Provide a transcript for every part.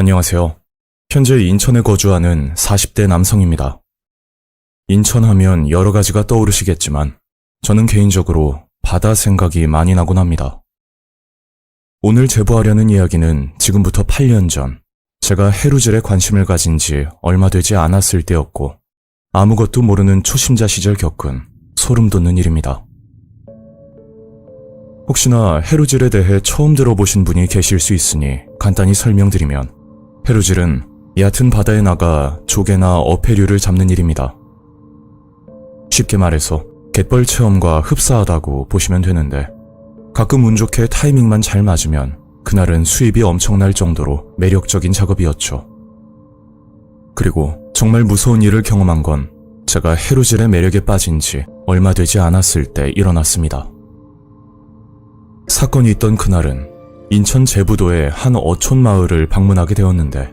안녕하세요. 현재 인천에 거주하는 40대 남성입니다. 인천하면 여러 가지가 떠오르시겠지만 저는 개인적으로 바다 생각이 많이 나곤 합니다. 오늘 제보하려는 이야기는 지금부터 8년 전 제가 해루질에 관심을 가진 지 얼마 되지 않았을 때였고 아무것도 모르는 초심자 시절 겪은 소름 돋는 일입니다. 혹시나 해루질에 대해 처음 들어보신 분이 계실 수 있으니 간단히 설명드리면 해루질은 얕은 바다에 나가 조개나 어패류를 잡는 일입니다. 쉽게 말해서 갯벌 체험과 흡사하다고 보시면 되는데 가끔 운 좋게 타이밍만 잘 맞으면 그날은 수입이 엄청날 정도로 매력적인 작업이었죠. 그리고 정말 무서운 일을 경험한 건 제가 해루질의 매력에 빠진 지 얼마 되지 않았을 때 일어났습니다. 사건이 있던 그날은 인천 제부도의 한 어촌 마을을 방문하게 되었는데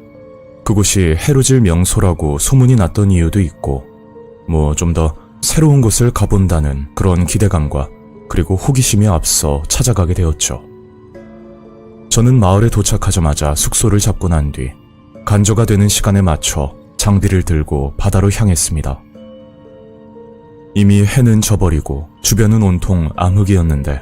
그곳이 해루질 명소라고 소문이 났던 이유도 있고 좀 더 새로운 곳을 가본다는 그런 기대감과 그리고 호기심이 앞서 찾아가게 되었죠. 저는 마을에 도착하자마자 숙소를 잡고 난 뒤 간조가 되는 시간에 맞춰 장비를 들고 바다로 향했습니다. 이미 해는 져버리고 주변은 온통 암흑이었는데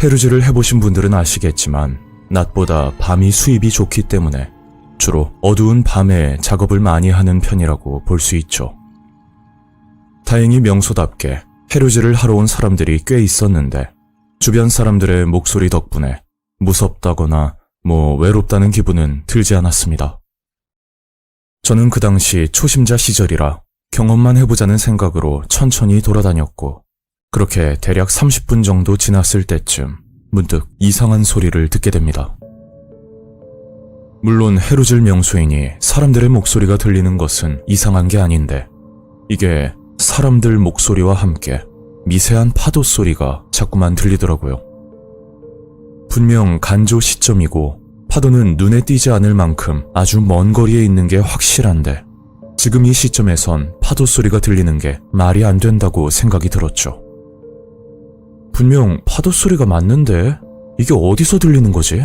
해루질을 해보신 분들은 아시겠지만 낮보다 밤이 수입이 좋기 때문에 주로 어두운 밤에 작업을 많이 하는 편이라고 볼 수 있죠. 다행히 명소답게 해루질을 하러 온 사람들이 꽤 있었는데 주변 사람들의 목소리 덕분에 무섭다거나 외롭다는 기분은 들지 않았습니다. 저는 그 당시 초심자 시절이라 경험만 해보자는 생각으로 천천히 돌아다녔고 그렇게 대략 30분 정도 지났을 때쯤 문득 이상한 소리를 듣게 됩니다. 물론 해루질 명소이니 사람들의 목소리가 들리는 것은 이상한 게 아닌데 이게 사람들 목소리와 함께 미세한 파도 소리가 자꾸만 들리더라고요. 분명 간조 시점이고 파도는 눈에 띄지 않을 만큼 아주 먼 거리에 있는 게 확실한데 지금 이 시점에선 파도 소리가 들리는 게 말이 안 된다고 생각이 들었죠. 분명 파도 소리가 맞는데 이게 어디서 들리는 거지?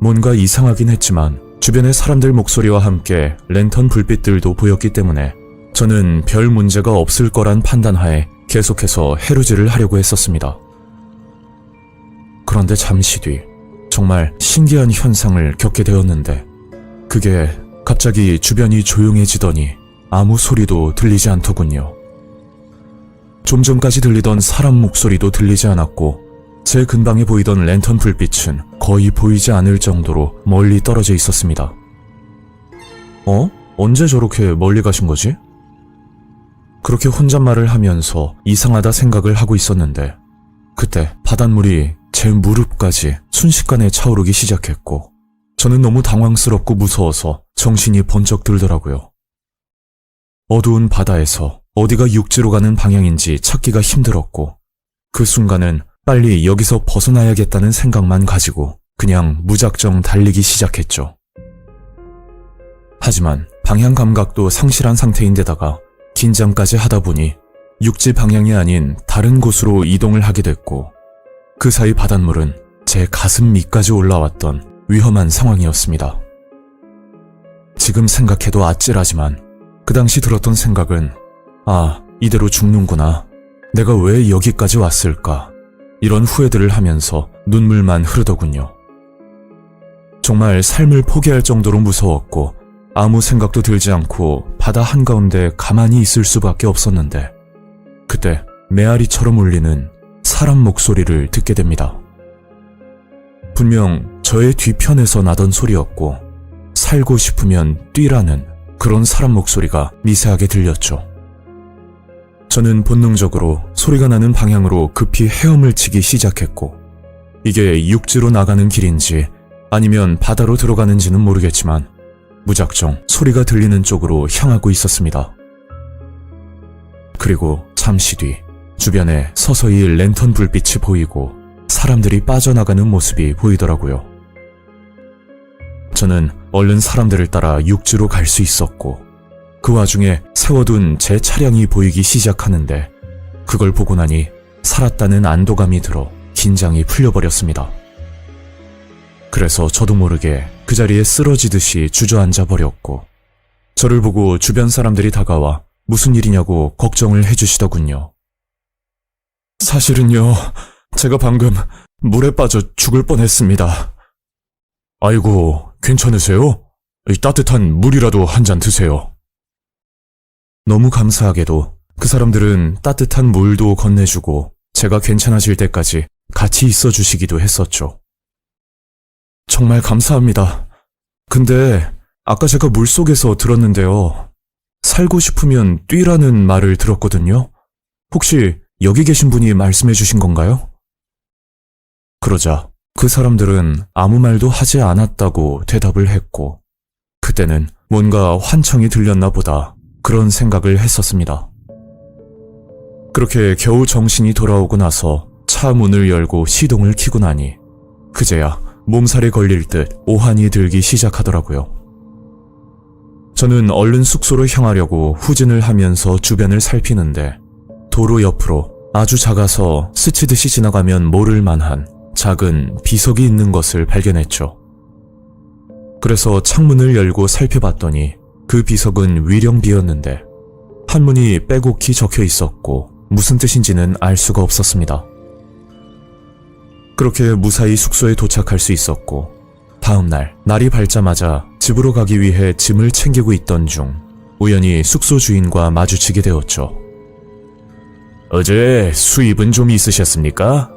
뭔가 이상하긴 했지만 주변의 사람들 목소리와 함께 랜턴 불빛들도 보였기 때문에 저는 별 문제가 없을 거란 판단하에 계속해서 해루질을 하려고 했었습니다. 그런데 잠시 뒤 정말 신기한 현상을 겪게 되었는데 그게 갑자기 주변이 조용해지더니 아무 소리도 들리지 않더군요. 좀 전까지 들리던 사람 목소리도 들리지 않았고 제 근방에 보이던 랜턴 불빛은 거의 보이지 않을 정도로 멀리 떨어져 있었습니다. 언제 저렇게 멀리 가신 거지? 그렇게 혼잣말을 하면서 이상하다 생각을 하고 있었는데 그때 바닷물이 제 무릎까지 순식간에 차오르기 시작했고 저는 너무 당황스럽고 무서워서 정신이 번쩍 들더라고요. 어두운 바다에서 어디가 육지로 가는 방향인지 찾기가 힘들었고 그 순간은 빨리 여기서 벗어나야겠다는 생각만 가지고 그냥 무작정 달리기 시작했죠. 하지만 방향 감각도 상실한 상태인데다가 긴장까지 하다 보니 육지 방향이 아닌 다른 곳으로 이동을 하게 됐고 그 사이 바닷물은 제 가슴 밑까지 올라왔던 위험한 상황이었습니다. 지금 생각해도 아찔하지만 그 당시 들었던 생각은 이대로 죽는구나. 내가 왜 여기까지 왔을까? 이런 후회들을 하면서 눈물만 흐르더군요. 정말 삶을 포기할 정도로 무서웠고 아무 생각도 들지 않고 바다 한가운데 가만히 있을 수밖에 없었는데 그때 메아리처럼 울리는 사람 목소리를 듣게 됩니다. 분명 저의 뒤편에서 나던 소리였고 살고 싶으면 뛰라는 그런 사람 목소리가 미세하게 들렸죠. 저는 본능적으로 소리가 나는 방향으로 급히 헤엄을 치기 시작했고 이게 육지로 나가는 길인지 아니면 바다로 들어가는지는 모르겠지만 무작정 소리가 들리는 쪽으로 향하고 있었습니다. 그리고 잠시 뒤 주변에 서서히 랜턴 불빛이 보이고 사람들이 빠져나가는 모습이 보이더라고요. 저는 얼른 사람들을 따라 육지로 갈 수 있었고 그 와중에 세워둔 제 차량이 보이기 시작하는데 그걸 보고 나니 살았다는 안도감이 들어 긴장이 풀려버렸습니다. 그래서 저도 모르게 그 자리에 쓰러지듯이 주저앉아 버렸고, 저를 보고 주변 사람들이 다가와 무슨 일이냐고 걱정을 해주시더군요. 사실은요, 제가 방금 물에 빠져 죽을 뻔했습니다. 아이고, 괜찮으세요? 이 따뜻한 물이라도 한 잔 드세요. 너무 감사하게도 그 사람들은 따뜻한 물도 건네주고 제가 괜찮아질 때까지 같이 있어 주시기도 했었죠. 정말 감사합니다. 근데 아까 제가 물속에서 들었는데요. 살고 싶으면 뛰라는 말을 들었거든요. 혹시 여기 계신 분이 말씀해 주신 건가요? 그러자 그 사람들은 아무 말도 하지 않았다고 대답을 했고, 그때는 뭔가 환청이 들렸나 보다 그런 생각을 했었습니다. 그렇게 겨우 정신이 돌아오고 나서 차 문을 열고 시동을 켜고 나니 그제야 몸살이 걸릴 듯 오한이 들기 시작하더라고요. 저는 얼른 숙소로 향하려고 후진을 하면서 주변을 살피는데 도로 옆으로 아주 작아서 스치듯이 지나가면 모를 만한 작은 비석이 있는 것을 발견했죠. 그래서 창문을 열고 살펴봤더니 그 비석은 위령비였는데 한문이 빼곡히 적혀 있었고 무슨 뜻인지는 알 수가 없었습니다. 그렇게 무사히 숙소에 도착할 수 있었고, 다음날 날이 밝자마자 집으로 가기 위해 짐을 챙기고 있던 중 우연히 숙소 주인과 마주치게 되었죠. 어제 수입은 좀 있으셨습니까?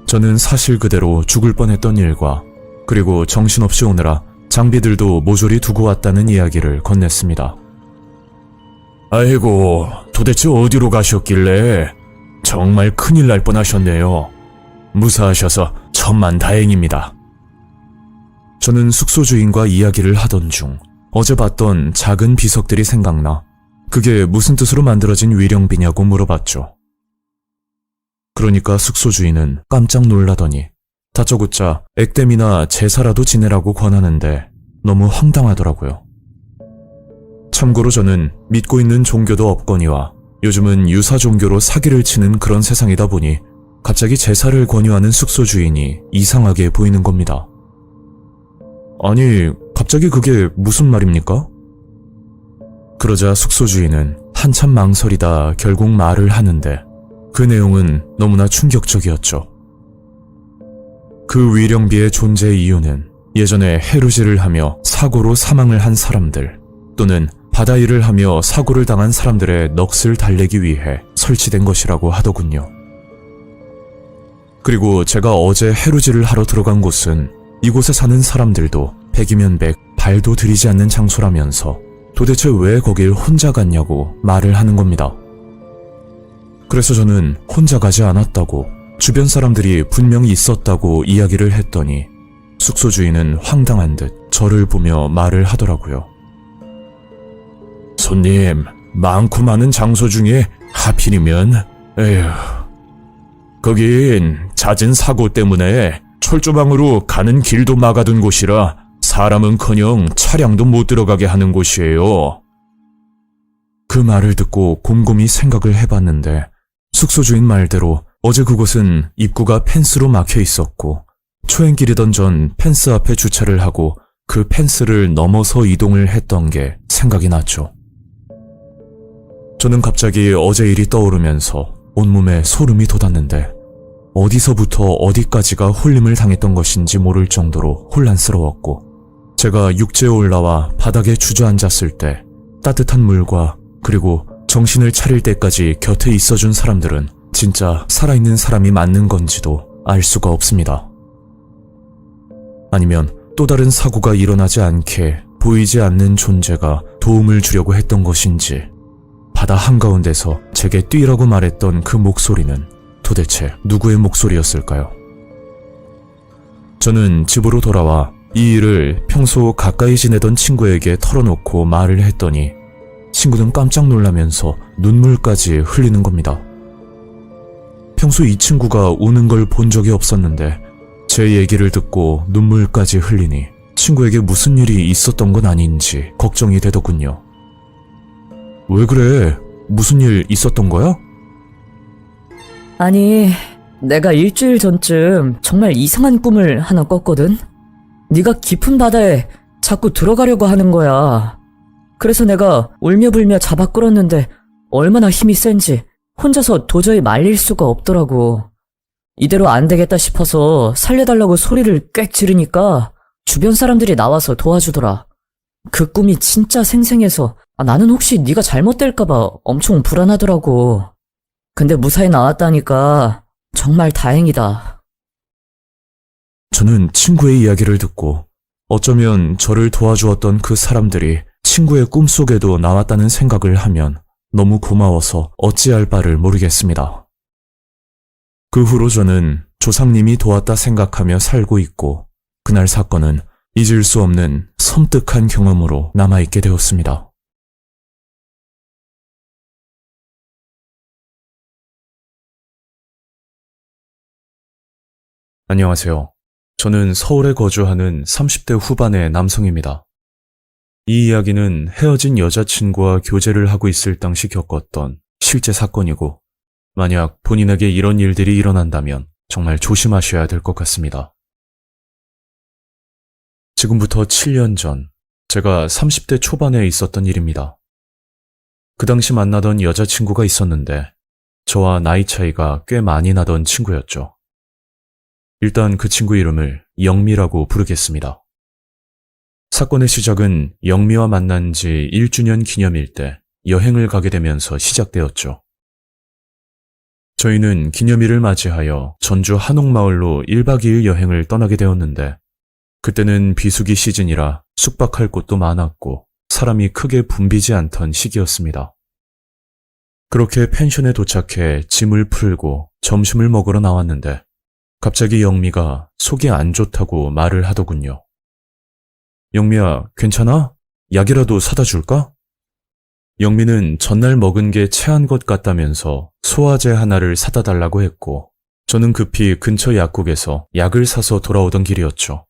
저는 사실 그대로 죽을 뻔했던 일과 그리고 정신없이 오느라 장비들도 모조리 두고 왔다는 이야기를 건넸습니다. 아이고, 도대체 어디로 가셨길래 정말 큰일 날 뻔하셨네요. 무사하셔서 천만다행입니다. 저는 숙소 주인과 이야기를 하던 중 어제 봤던 작은 비석들이 생각나 그게 무슨 뜻으로 만들어진 위령비냐고 물어봤죠. 그러니까 숙소 주인은 깜짝 놀라더니 다짜고짜 액땜이나 제사라도 지내라고 권하는데 너무 황당하더라고요. 참고로 저는 믿고 있는 종교도 없거니와 요즘은 유사 종교로 사기를 치는 그런 세상이다 보니 갑자기 제사를 권유하는 숙소 주인이 이상하게 보이는 겁니다. 아니, 갑자기 그게 무슨 말입니까? 그러자 숙소 주인은 한참 망설이다 결국 말을 하는데 그 내용은 너무나 충격적이었죠. 그 위령비의 존재 이유는 예전에 해루질을 하며 사고로 사망을 한 사람들 또는 바다일을 하며 사고를 당한 사람들의 넋을 달래기 위해 설치된 것이라고 하더군요. 그리고 제가 어제 해루질을 하러 들어간 곳은 이곳에 사는 사람들도 100이면 100 발도 들이지 않는 장소라면서 도대체 왜 거길 혼자 갔냐고 말을 하는 겁니다. 그래서 저는 혼자 가지 않았다고, 주변 사람들이 분명히 있었다고 이야기를 했더니 숙소 주인은 황당한 듯 저를 보며 말을 하더라고요. 손님, 많고 많은 장소 중에 하필이면, 에휴, 거긴 잦은 사고 때문에 철조망으로 가는 길도 막아둔 곳이라 사람은커녕 차량도 못 들어가게 하는 곳이에요. 그 말을 듣고 곰곰이 생각을 해봤는데 숙소 주인 말대로 어제 그곳은 입구가 펜스로 막혀 있었고 초행길이던 전 펜스 앞에 주차를 하고 그 펜스를 넘어서 이동을 했던 게 생각이 났죠. 저는 갑자기 어제 일이 떠오르면서 온몸에 소름이 돋았는데 어디서부터 어디까지가 홀림을 당했던 것인지 모를 정도로 혼란스러웠고, 제가 육지에 올라와 바닥에 주저앉았을 때 따뜻한 물과 그리고 정신을 차릴 때까지 곁에 있어준 사람들은 진짜 살아있는 사람이 맞는 건지도 알 수가 없습니다. 아니면 또 다른 사고가 일어나지 않게 보이지 않는 존재가 도움을 주려고 했던 것인지, 바다 한가운데서 제게 뛰라고 말했던 그 목소리는 도대체 누구의 목소리였을까요? 저는 집으로 돌아와 이 일을 평소 가까이 지내던 친구에게 털어놓고 말을 했더니 친구는 깜짝 놀라면서 눈물까지 흘리는 겁니다. 평소 이 친구가 우는 걸 본 적이 없었는데 제 얘기를 듣고 눈물까지 흘리니 친구에게 무슨 일이 있었던 건 아닌지 걱정이 되더군요. 왜 그래? 무슨 일 있었던 거야? 아니, 내가 일주일 전쯤 정말 이상한 꿈을 하나 꿨거든? 네가 깊은 바다에 자꾸 들어가려고 하는 거야. 그래서 내가 울며불며 잡아 끌었는데 얼마나 힘이 센지 혼자서 도저히 말릴 수가 없더라고. 이대로 안 되겠다 싶어서 살려달라고 소리를 꽥 지르니까 주변 사람들이 나와서 도와주더라. 그 꿈이 진짜 생생해서 나는 혹시 네가 잘못될까봐 엄청 불안하더라고. 근데 무사히 나왔다니까 정말 다행이다. 저는 친구의 이야기를 듣고 어쩌면 저를 도와주었던 그 사람들이 친구의 꿈속에도 나왔다는 생각을 하면 너무 고마워서 어찌할 바를 모르겠습니다. 그 후로 저는 조상님이 도왔다 생각하며 살고 있고 그날 사건은 잊을 수 없는 섬뜩한 경험으로 남아있게 되었습니다. 안녕하세요. 저는 서울에 거주하는 30대 후반의 남성입니다. 이 이야기는 헤어진 여자친구와 교제를 하고 있을 당시 겪었던 실제 사건이고, 만약 본인에게 이런 일들이 일어난다면 정말 조심하셔야 될 것 같습니다. 지금부터 7년 전, 제가 30대 초반에 있었던 일입니다. 그 당시 만나던 여자친구가 있었는데, 저와 나이 차이가 꽤 많이 나던 친구였죠. 일단 그 친구 이름을 영미라고 부르겠습니다. 사건의 시작은 영미와 만난 지 1주년 기념일 때 여행을 가게 되면서 시작되었죠. 저희는 기념일을 맞이하여 전주 한옥마을로 1박 2일 여행을 떠나게 되었는데 그때는 비수기 시즌이라 숙박할 곳도 많았고 사람이 크게 붐비지 않던 시기였습니다. 그렇게 펜션에 도착해 짐을 풀고 점심을 먹으러 나왔는데 갑자기 영미가 속이 안 좋다고 말을 하더군요. 영미야, 괜찮아? 약이라도 사다 줄까? 영미는 전날 먹은 게 체한 것 같다면서 소화제 하나를 사다 달라고 했고 저는 급히 근처 약국에서 약을 사서 돌아오던 길이었죠.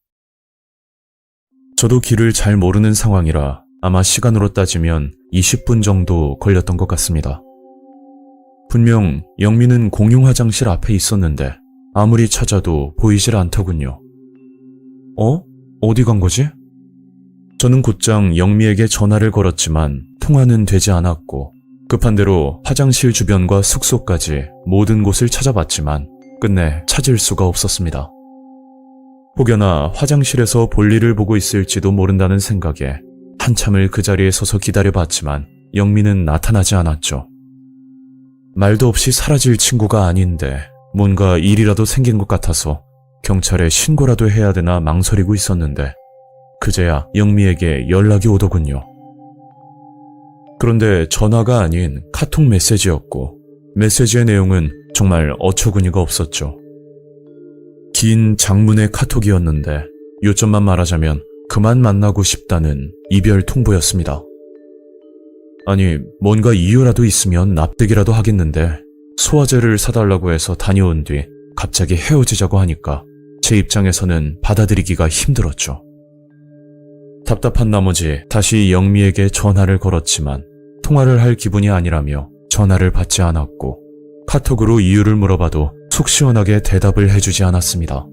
저도 길을 잘 모르는 상황이라 아마 시간으로 따지면 20분 정도 걸렸던 것 같습니다. 분명 영미는 공용 화장실 앞에 있었는데 아무리 찾아도 보이질 않더군요. 어디 간 거지? 저는 곧장 영미에게 전화를 걸었지만 통화는 되지 않았고 급한 대로 화장실 주변과 숙소까지 모든 곳을 찾아봤지만 끝내 찾을 수가 없었습니다. 혹여나 화장실에서 볼일을 보고 있을지도 모른다는 생각에 한참을 그 자리에 서서 기다려봤지만 영미는 나타나지 않았죠. 말도 없이 사라질 친구가 아닌데 뭔가 일이라도 생긴 것 같아서 경찰에 신고라도 해야 되나 망설이고 있었는데 그제야 영미에게 연락이 오더군요. 그런데 전화가 아닌 카톡 메시지였고 메시지의 내용은 정말 어처구니가 없었죠. 긴 장문의 카톡이었는데 요점만 말하자면 그만 만나고 싶다는 이별 통보였습니다. 아니, 뭔가 이유라도 있으면 납득이라도 하겠는데 소화제를 사달라고 해서 다녀온 뒤 갑자기 헤어지자고 하니까 제 입장에서는 받아들이기가 힘들었죠. 답답한 나머지 다시 영미에게 전화를 걸었지만 통화를 할 기분이 아니라며 전화를 받지 않았고 카톡으로 이유를 물어봐도 속 시원하게 대답을 해주지 않았습니다.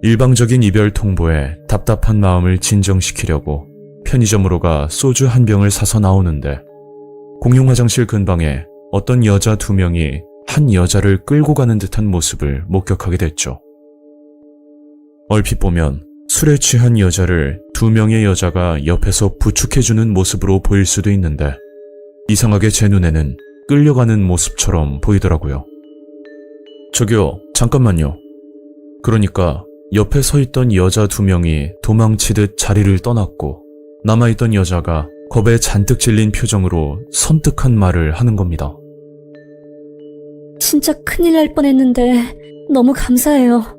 일방적인 이별 통보에 답답한 마음을 진정시키려고 편의점으로 가 소주 한 병을 사서 나오는데 공용 화장실 근방에 어떤 여자 2명이 한 여자를 끌고 가는 듯한 모습을 목격하게 됐죠. 얼핏 보면 술에 취한 여자를 2명의 여자가 옆에서 부축해주는 모습으로 보일 수도 있는데 이상하게 제 눈에는 끌려가는 모습처럼 보이더라고요. 저기요, 잠깐만요. 그러니까 옆에 서 있던 여자 2명이 도망치듯 자리를 떠났고 남아있던 여자가 겁에 잔뜩 질린 표정으로 섬뜩한 말을 하는 겁니다. 진짜 큰일 날 뻔했는데 너무 감사해요.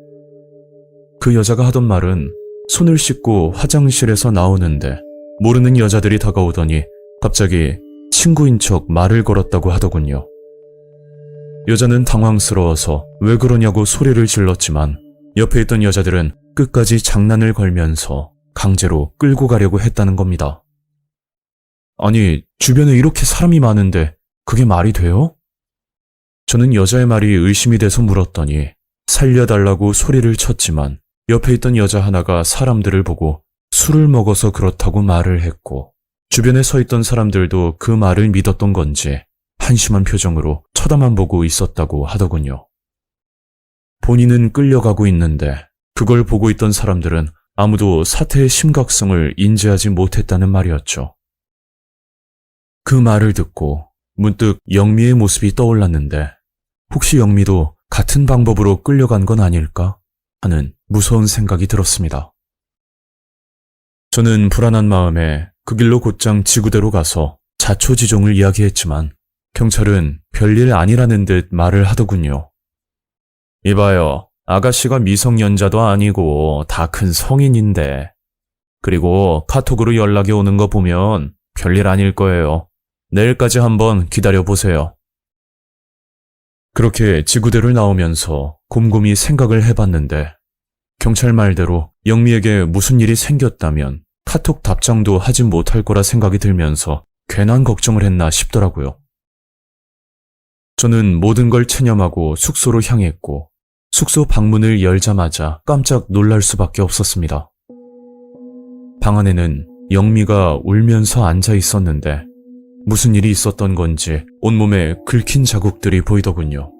그 여자가 하던 말은 손을 씻고 화장실에서 나오는데 모르는 여자들이 다가오더니 갑자기 친구인 척 말을 걸었다고 하더군요. 여자는 당황스러워서 왜 그러냐고 소리를 질렀지만 옆에 있던 여자들은 끝까지 장난을 걸면서 강제로 끌고 가려고 했다는 겁니다. 아니, 주변에 이렇게 사람이 많은데 그게 말이 돼요? 저는 여자의 말이 의심이 돼서 물었더니 살려달라고 소리를 쳤지만 옆에 있던 여자 하나가 사람들을 보고 술을 먹어서 그렇다고 말을 했고, 주변에 서 있던 사람들도 그 말을 믿었던 건지 한심한 표정으로 쳐다만 보고 있었다고 하더군요. 본인은 끌려가고 있는데 그걸 보고 있던 사람들은 아무도 사태의 심각성을 인지하지 못했다는 말이었죠. 그 말을 듣고 문득 영미의 모습이 떠올랐는데 혹시 영미도 같은 방법으로 끌려간 건 아닐까 하는 무서운 생각이 들었습니다. 저는 불안한 마음에 그 길로 곧장 지구대로 가서 자초지종을 이야기했지만 경찰은 별일 아니라는 듯 말을 하더군요. 이봐요. 아가씨가 미성년자도 아니고 다 큰 성인인데. 그리고 카톡으로 연락이 오는 거 보면 별일 아닐 거예요. 내일까지 한번 기다려보세요. 그렇게 지구대를 나오면서 곰곰이 생각을 해봤는데 경찰 말대로 영미에게 무슨 일이 생겼다면 카톡 답장도 하지 못할 거라 생각이 들면서 괜한 걱정을 했나 싶더라고요. 저는 모든 걸 체념하고 숙소로 향했고 숙소 방문을 열자마자 깜짝 놀랄 수밖에 없었습니다. 방 안에는 영미가 울면서 앉아 있었는데 무슨 일이 있었던 건지 온몸에 긁힌 자국들이 보이더군요.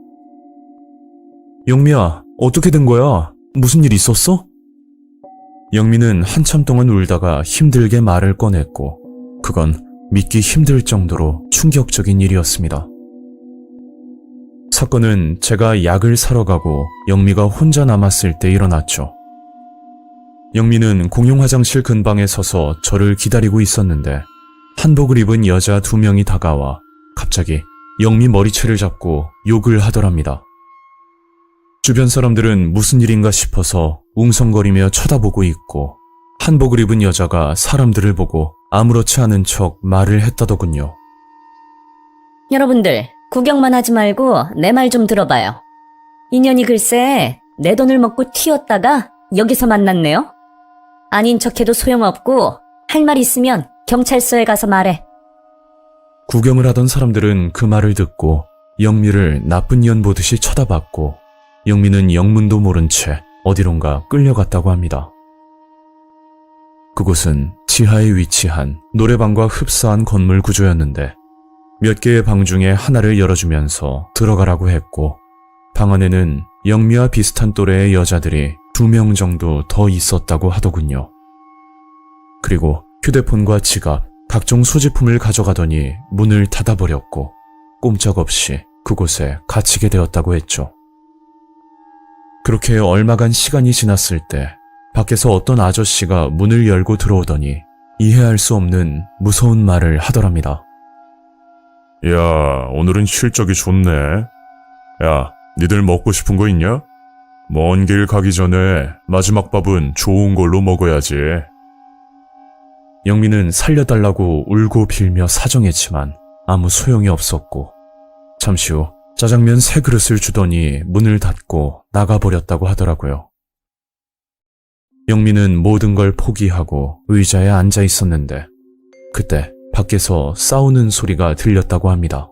영미야, 어떻게 된 거야? 무슨 일 있었어? 영미는 한참 동안 울다가 힘들게 말을 꺼냈고 그건 믿기 힘들 정도로 충격적인 일이었습니다. 사건은 제가 약을 사러 가고 영미가 혼자 남았을 때 일어났죠. 영미는 공용 화장실 근방에 서서 저를 기다리고 있었는데 한복을 입은 여자 2명이 다가와 갑자기 영미 머리채를 잡고 욕을 하더랍니다. 주변 사람들은 무슨 일인가 싶어서 웅성거리며 쳐다보고 있고 한복을 입은 여자가 사람들을 보고 아무렇지 않은 척 말을 했다더군요. 여러분들, 구경만 하지 말고 내 말 좀 들어봐요. 인연이 글쎄 내 돈을 먹고 튀었다가 여기서 만났네요. 아닌 척해도 소용없고 할 말 있으면 경찰서에 가서 말해. 구경을 하던 사람들은 그 말을 듣고 영미를 나쁜 년 보듯이 쳐다봤고 영미는 영문도 모른 채 어디론가 끌려갔다고 합니다. 그곳은 지하에 위치한 노래방과 흡사한 건물 구조였는데 몇 개의 방 중에 하나를 열어주면서 들어가라고 했고 방 안에는 영미와 비슷한 또래의 여자들이 2명 정도 더 있었다고 하더군요. 그리고 휴대폰과 지갑, 각종 소지품을 가져가더니 문을 닫아버렸고 꼼짝없이 그곳에 갇히게 되었다고 했죠. 그렇게 얼마간 시간이 지났을 때 밖에서 어떤 아저씨가 문을 열고 들어오더니 이해할 수 없는 무서운 말을 하더랍니다. 야, 오늘은 실적이 좋네. 야, 니들 먹고 싶은 거 있냐? 먼 길 가기 전에 마지막 밥은 좋은 걸로 먹어야지. 영미는 살려달라고 울고 빌며 사정했지만 아무 소용이 없었고 잠시 후 짜장면 3그릇을 주더니 문을 닫고 나가버렸다고 하더라고요. 영미는 모든 걸 포기하고 의자에 앉아 있었는데 그때 밖에서 싸우는 소리가 들렸다고 합니다.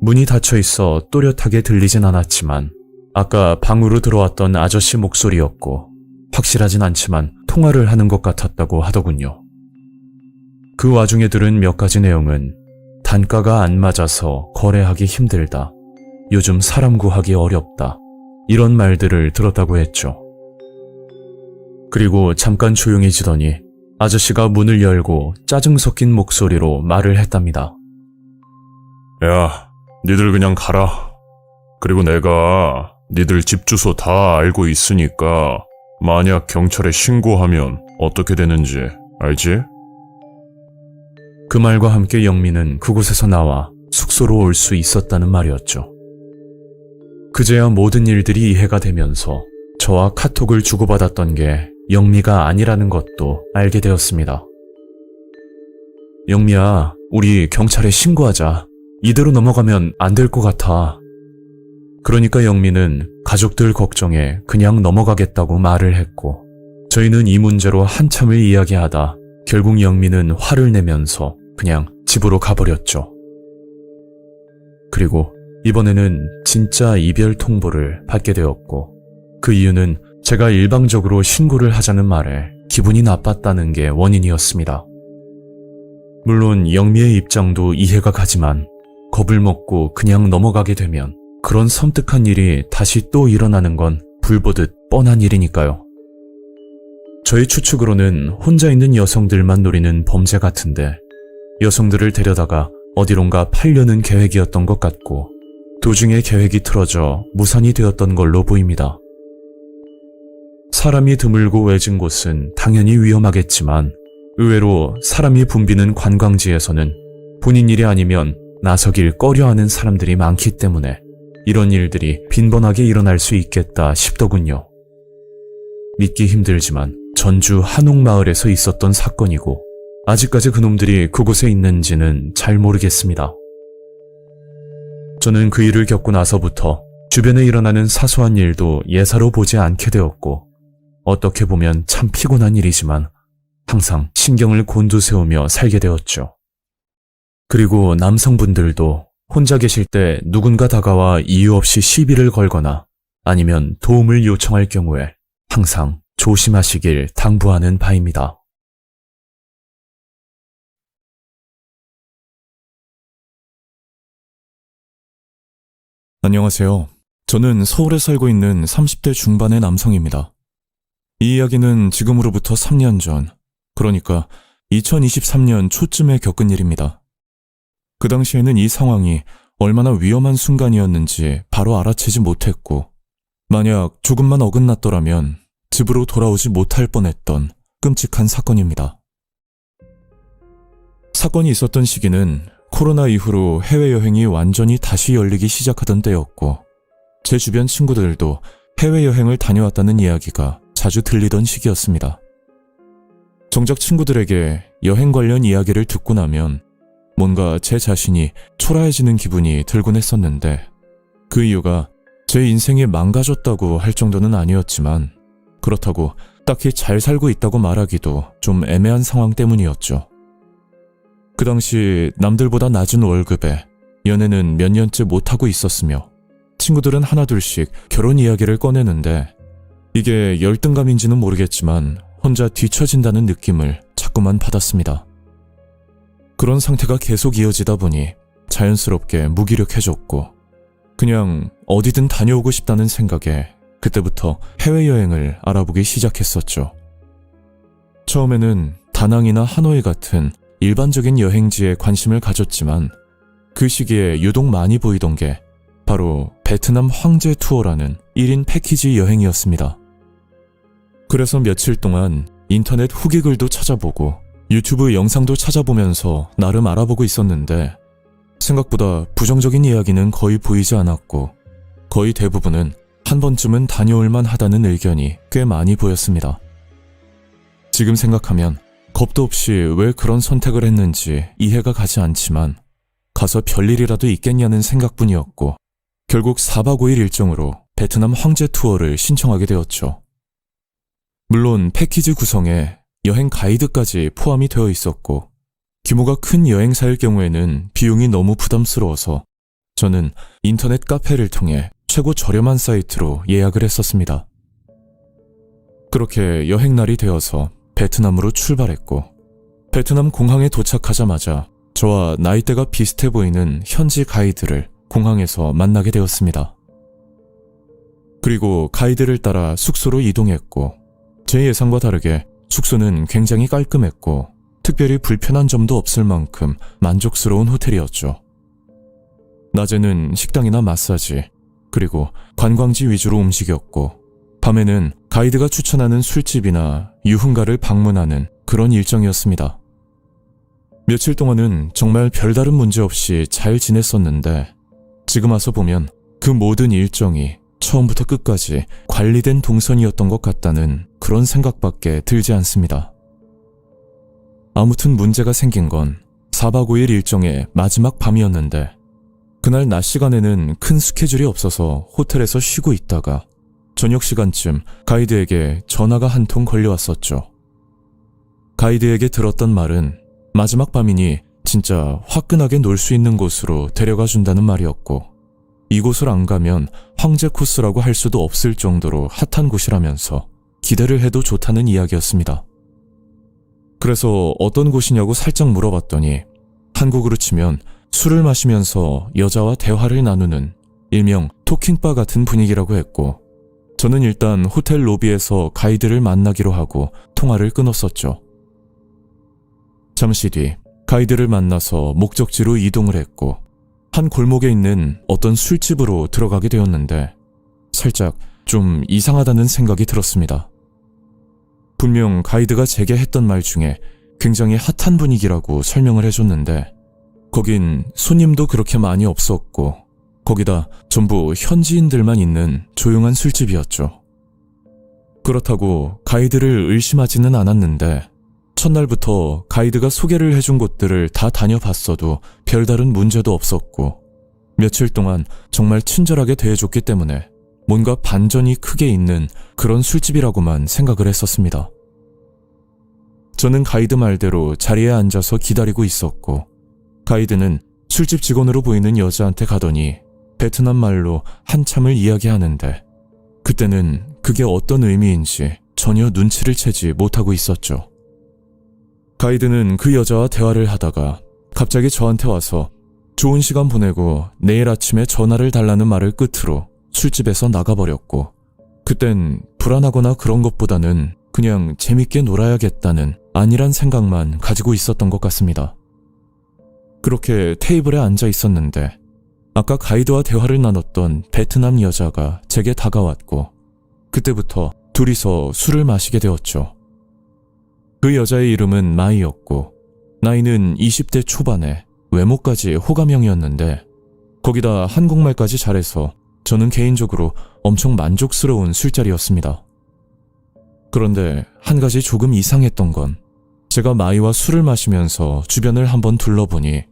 문이 닫혀 있어 또렷하게 들리진 않았지만 아까 방으로 들어왔던 아저씨 목소리였고 확실하진 않지만 통화를 하는 것 같았다고 하더군요. 그 와중에 들은 몇 가지 내용은 단가가 안 맞아서 거래하기 힘들다. 요즘 사람 구하기 어렵다. 이런 말들을 들었다고 했죠. 그리고 잠깐 조용해지더니 아저씨가 문을 열고 짜증 섞인 목소리로 말을 했답니다. 야, 니들 그냥 가라. 그리고 내가 니들 집 주소 다 알고 있으니까 만약 경찰에 신고하면 어떻게 되는지 알지? 그 말과 함께 영미는 그곳에서 나와 숙소로 올 수 있었다는 말이었죠. 그제야 모든 일들이 이해가 되면서 저와 카톡을 주고받았던 게 영미가 아니라는 것도 알게 되었습니다. 영미야, 우리 경찰에 신고하자. 이대로 넘어가면 안 될 것 같아. 그러니까 영미는 가족들 걱정에 그냥 넘어가겠다고 말을 했고 저희는 이 문제로 한참을 이야기하다 결국 영미는 화를 내면서 그냥 집으로 가버렸죠. 그리고 이번에는 진짜 이별 통보를 받게 되었고 그 이유는 제가 일방적으로 신고를 하자는 말에 기분이 나빴다는 게 원인이었습니다. 물론 영미의 입장도 이해가 가지만 겁을 먹고 그냥 넘어가게 되면 그런 섬뜩한 일이 다시 또 일어나는 건 불보듯 뻔한 일이니까요. 저희 추측으로는 혼자 있는 여성들만 노리는 범죄 같은데 여성들을 데려다가 어디론가 팔려는 계획이었던 것 같고 도중에 계획이 틀어져 무산이 되었던 걸로 보입니다. 사람이 드물고 외진 곳은 당연히 위험하겠지만 의외로 사람이 붐비는 관광지에서는 본인 일이 아니면 나서길 꺼려하는 사람들이 많기 때문에 이런 일들이 빈번하게 일어날 수 있겠다 싶더군요. 믿기 힘들지만 전주 한옥마을에서 있었던 사건이고 아직까지 그놈들이 그곳에 있는지는 잘 모르겠습니다. 저는 그 일을 겪고 나서부터 주변에 일어나는 사소한 일도 예사로 보지 않게 되었고 어떻게 보면 참 피곤한 일이지만 항상 신경을 곤두세우며 살게 되었죠. 그리고 남성분들도 혼자 계실 때 누군가 다가와 이유 없이 시비를 걸거나 아니면 도움을 요청할 경우에 항상 조심하시길 당부하는 바입니다. 안녕하세요. 저는 서울에 살고 있는 30대 중반의 남성입니다. 이 이야기는 지금으로부터 3년 전, 그러니까 2023년 초쯤에 겪은 일입니다. 그 당시에는 이 상황이 얼마나 위험한 순간이었는지 바로 알아채지 못했고, 만약 조금만 어긋났더라면 집으로 돌아오지 못할 뻔했던 끔찍한 사건입니다. 사건이 있었던 시기는 코로나 이후로 해외여행이 완전히 다시 열리기 시작하던 때였고, 제 주변 친구들도 해외여행을 다녀왔다는 이야기가 자주 들리던 시기였습니다. 정작 친구들에게 여행 관련 이야기를 듣고 나면 뭔가 제 자신이 초라해지는 기분이 들곤 했었는데 그 이유가 제 인생이 망가졌다고 할 정도는 아니었지만 그렇다고 딱히 잘 살고 있다고 말하기도 좀 애매한 상황 때문이었죠. 그 당시 남들보다 낮은 월급에 연애는 몇 년째 못하고 있었으며 친구들은 하나둘씩 결혼 이야기를 꺼내는데 이게 열등감인지는 모르겠지만 혼자 뒤처진다는 느낌을 자꾸만 받았습니다. 그런 상태가 계속 이어지다 보니 자연스럽게 무기력해졌고 그냥 어디든 다녀오고 싶다는 생각에 그때부터 해외여행을 알아보기 시작했었죠. 처음에는 다낭이나 하노이 같은 일반적인 여행지에 관심을 가졌지만 그 시기에 유독 많이 보이던 게 바로 베트남 황제 투어라는 1인 패키지 여행이었습니다. 그래서 며칠 동안 인터넷 후기글도 찾아보고 유튜브 영상도 찾아보면서 나름 알아보고 있었는데 생각보다 부정적인 이야기는 거의 보이지 않았고 거의 대부분은 한 번쯤은 다녀올 만하다는 의견이 꽤 많이 보였습니다. 지금 생각하면 겁도 없이 왜 그런 선택을 했는지 이해가 가지 않지만 가서 별일이라도 있겠냐는 생각뿐이었고 결국 4박 5일 일정으로 베트남 황제 투어를 신청하게 되었죠. 물론 패키지 구성에 여행 가이드까지 포함이 되어 있었고 규모가 큰 여행사일 경우에는 비용이 너무 부담스러워서 저는 인터넷 카페를 통해 최고 저렴한 사이트로 예약을 했었습니다. 그렇게 여행날이 되어서 베트남으로 출발했고 베트남 공항에 도착하자마자 저와 나이대가 비슷해 보이는 현지 가이드를 공항에서 만나게 되었습니다. 그리고 가이드를 따라 숙소로 이동했고 제 예상과 다르게 숙소는 굉장히 깔끔했고 특별히 불편한 점도 없을 만큼 만족스러운 호텔이었죠. 낮에는 식당이나 마사지, 그리고 관광지 위주로 움직였고 밤에는 가이드가 추천하는 술집이나 유흥가를 방문하는 그런 일정이었습니다. 며칠 동안은 정말 별다른 문제 없이 잘 지냈었는데 지금 와서 보면 그 모든 일정이 처음부터 끝까지 관리된 동선이었던 것 같다는 그런 생각밖에 들지 않습니다. 아무튼 문제가 생긴 건 4박 5일 일정의 마지막 밤이었는데 그날 낮 시간에는 큰 스케줄이 없어서 호텔에서 쉬고 있다가 저녁 시간쯤 가이드에게 전화가 한 통 걸려왔었죠. 가이드에게 들었던 말은 마지막 밤이니 진짜 화끈하게 놀 수 있는 곳으로 데려가 준다는 말이었고 이곳을 안 가면 황제 코스라고 할 수도 없을 정도로 핫한 곳이라면서 기대를 해도 좋다는 이야기였습니다. 그래서 어떤 곳이냐고 살짝 물어봤더니 한국으로 치면 술을 마시면서 여자와 대화를 나누는 일명 토킹바 같은 분위기라고 했고, 저는 일단 호텔 로비에서 가이드를 만나기로 하고 통화를 끊었었죠. 잠시 뒤 가이드를 만나서 목적지로 이동을 했고, 한 골목에 있는 어떤 술집으로 들어가게 되었는데 살짝 좀 이상하다는 생각이 들었습니다. 분명 가이드가 제게 했던 말 중에 굉장히 핫한 분위기라고 설명을 해줬는데 거긴 손님도 그렇게 많이 없었고 거기다 전부 현지인들만 있는 조용한 술집이었죠. 그렇다고 가이드를 의심하지는 않았는데 첫날부터 가이드가 소개를 해준 곳들을 다 다녀봤어도 별다른 문제도 없었고 며칠 동안 정말 친절하게 대해줬기 때문에 뭔가 반전이 크게 있는 그런 술집이라고만 생각을 했었습니다. 저는 가이드 말대로 자리에 앉아서 기다리고 있었고 가이드는 술집 직원으로 보이는 여자한테 가더니 베트남 말로 한참을 이야기하는데 그때는 그게 어떤 의미인지 전혀 눈치를 채지 못하고 있었죠. 가이드는 그 여자와 대화를 하다가 갑자기 저한테 와서 좋은 시간 보내고 내일 아침에 전화를 달라는 말을 끝으로 술집에서 나가버렸고 그땐 불안하거나 그런 것보다는 그냥 재밌게 놀아야겠다는 안일한 생각만 가지고 있었던 것 같습니다. 그렇게 테이블에 앉아 있었는데 아까 가이드와 대화를 나눴던 베트남 여자가 제게 다가왔고 그때부터 둘이서 술을 마시게 되었죠. 그 여자의 이름은 마이였고 나이는 20대 초반에 외모까지 호감형이었는데 거기다 한국말까지 잘해서 저는 개인적으로 엄청 만족스러운 술자리였습니다. 그런데 한 가지 조금 이상했던 건 제가 마이와 술을 마시면서 주변을 한번 둘러보니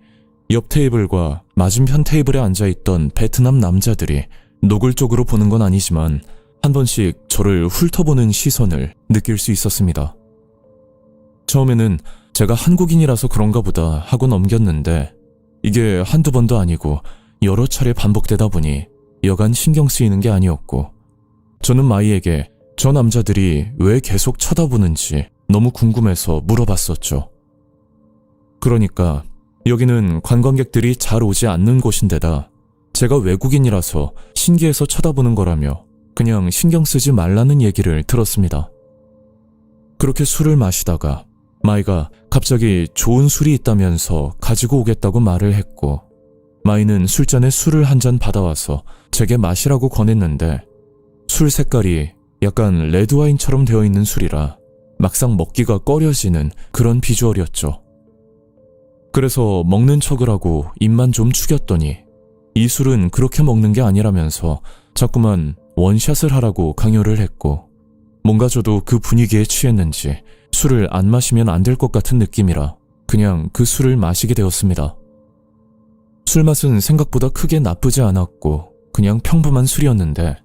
옆 테이블과 맞은편 테이블에 앉아있던 베트남 남자들이 노골적으로 보는 건 아니지만 한 번씩 저를 훑어보는 시선을 느낄 수 있었습니다. 처음에는 제가 한국인이라서 그런가 보다 하고 넘겼는데 이게 한두 번도 아니고 여러 차례 반복되다 보니 여간 신경 쓰이는 게 아니었고 저는 마이에게 저 남자들이 왜 계속 쳐다보는지 너무 궁금해서 물어봤었죠. 그러니까 여기는 관광객들이 잘 오지 않는 곳인데다 제가 외국인이라서 신기해서 쳐다보는 거라며 그냥 신경 쓰지 말라는 얘기를 들었습니다. 그렇게 술을 마시다가 마이가 갑자기 좋은 술이 있다면서 가지고 오겠다고 말을 했고 마이는 술잔에 술을 한 잔 받아와서 제게 마시라고 권했는데 술 색깔이 약간 레드와인처럼 되어 있는 술이라 막상 먹기가 꺼려지는 그런 비주얼이었죠. 그래서 먹는 척을 하고 입만 좀 축였더니 이 술은 그렇게 먹는 게 아니라면서 자꾸만 원샷을 하라고 강요를 했고 뭔가 저도 그 분위기에 취했는지 술을 안 마시면 안 될 것 같은 느낌이라 그냥 그 술을 마시게 되었습니다. 술 맛은 생각보다 크게 나쁘지 않았고 그냥 평범한 술이었는데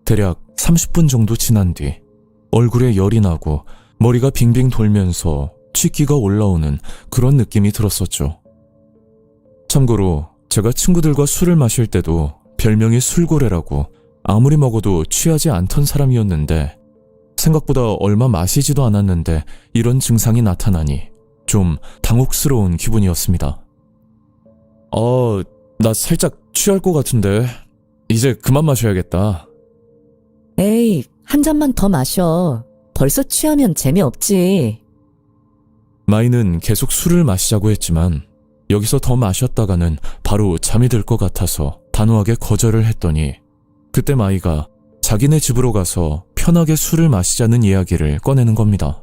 대략 30분 정도 지난 뒤 얼굴에 열이 나고 머리가 빙빙 돌면서 취기가 올라오는 그런 느낌이 들었었죠. 참고로 제가 친구들과 술을 마실 때도 별명이 술고래라고 아무리 먹어도 취하지 않던 사람이었는데 생각보다 얼마 마시지도 않았는데 이런 증상이 나타나니 좀 당혹스러운 기분이었습니다. 나 살짝 취할 것 같은데 이제 그만 마셔야겠다. 에이, 한 잔만 더 마셔. 벌써 취하면 재미없지. 마이는 계속 술을 마시자고 했지만 여기서 더 마셨다가는 바로 잠이 들 것 같아서 단호하게 거절을 했더니 그때 마이가 자기네 집으로 가서 편하게 술을 마시자는 이야기를 꺼내는 겁니다.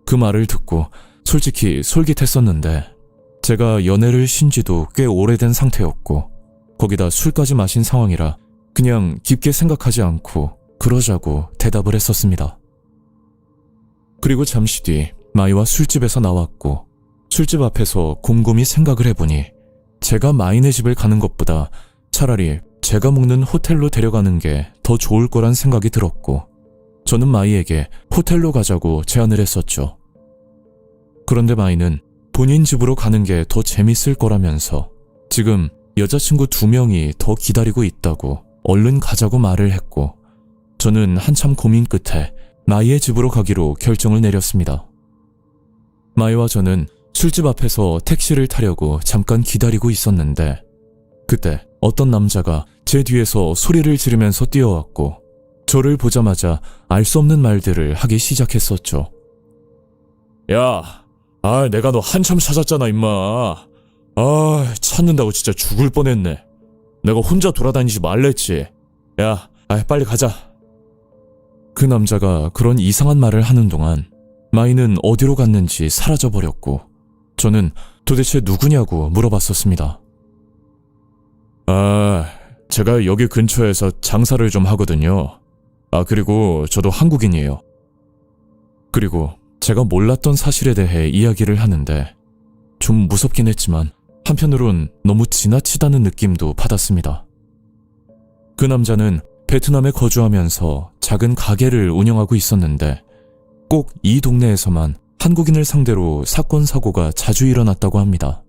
그 말을 듣고 솔직히 솔깃했었는데 제가 연애를 쉰 지도 꽤 오래된 상태였고 거기다 술까지 마신 상황이라 그냥 깊게 생각하지 않고 그러자고 대답을 했었습니다. 그리고 잠시 뒤 마이와 술집에서 나왔고 술집 앞에서 곰곰이 생각을 해보니 제가 마이네 집을 가는 것보다 차라리 제가 묵는 호텔로 데려가는 게 더 좋을 거란 생각이 들었고 저는 마이에게 호텔로 가자고 제안을 했었죠. 그런데 마이는 본인 집으로 가는 게 더 재밌을 거라면서 지금 여자친구 2명이 더 기다리고 있다고 얼른 가자고 말을 했고, 저는 한참 고민 끝에 마이의 집으로 가기로 결정을 내렸습니다. 마이와 저는 술집 앞에서 택시를 타려고 잠깐 기다리고 있었는데, 그때 어떤 남자가 제 뒤에서 소리를 지르면서 뛰어왔고, 저를 보자마자 알 수 없는 말들을 하기 시작했었죠. 야, 내가 너 한참 찾았잖아, 임마. 찾는다고 진짜 죽을 뻔했네. 내가 혼자 돌아다니지 말랬지. 야, 빨리 가자. 그 남자가 그런 이상한 말을 하는 동안 마이는 어디로 갔는지 사라져버렸고, 저는 도대체 누구냐고 물어봤었습니다. 제가 여기 근처에서 장사를 좀 하거든요. 그리고 저도 한국인이에요. 그리고 제가 몰랐던 사실에 대해 이야기를 하는데 좀 무섭긴 했지만 한편으론 너무 지나치다는 느낌도 받았습니다. 그 남자는 베트남에 거주하면서 작은 가게를 운영하고 있었는데 꼭 이 동네에서만 한국인을 상대로 사건 사고가 자주 일어났다고 합니다.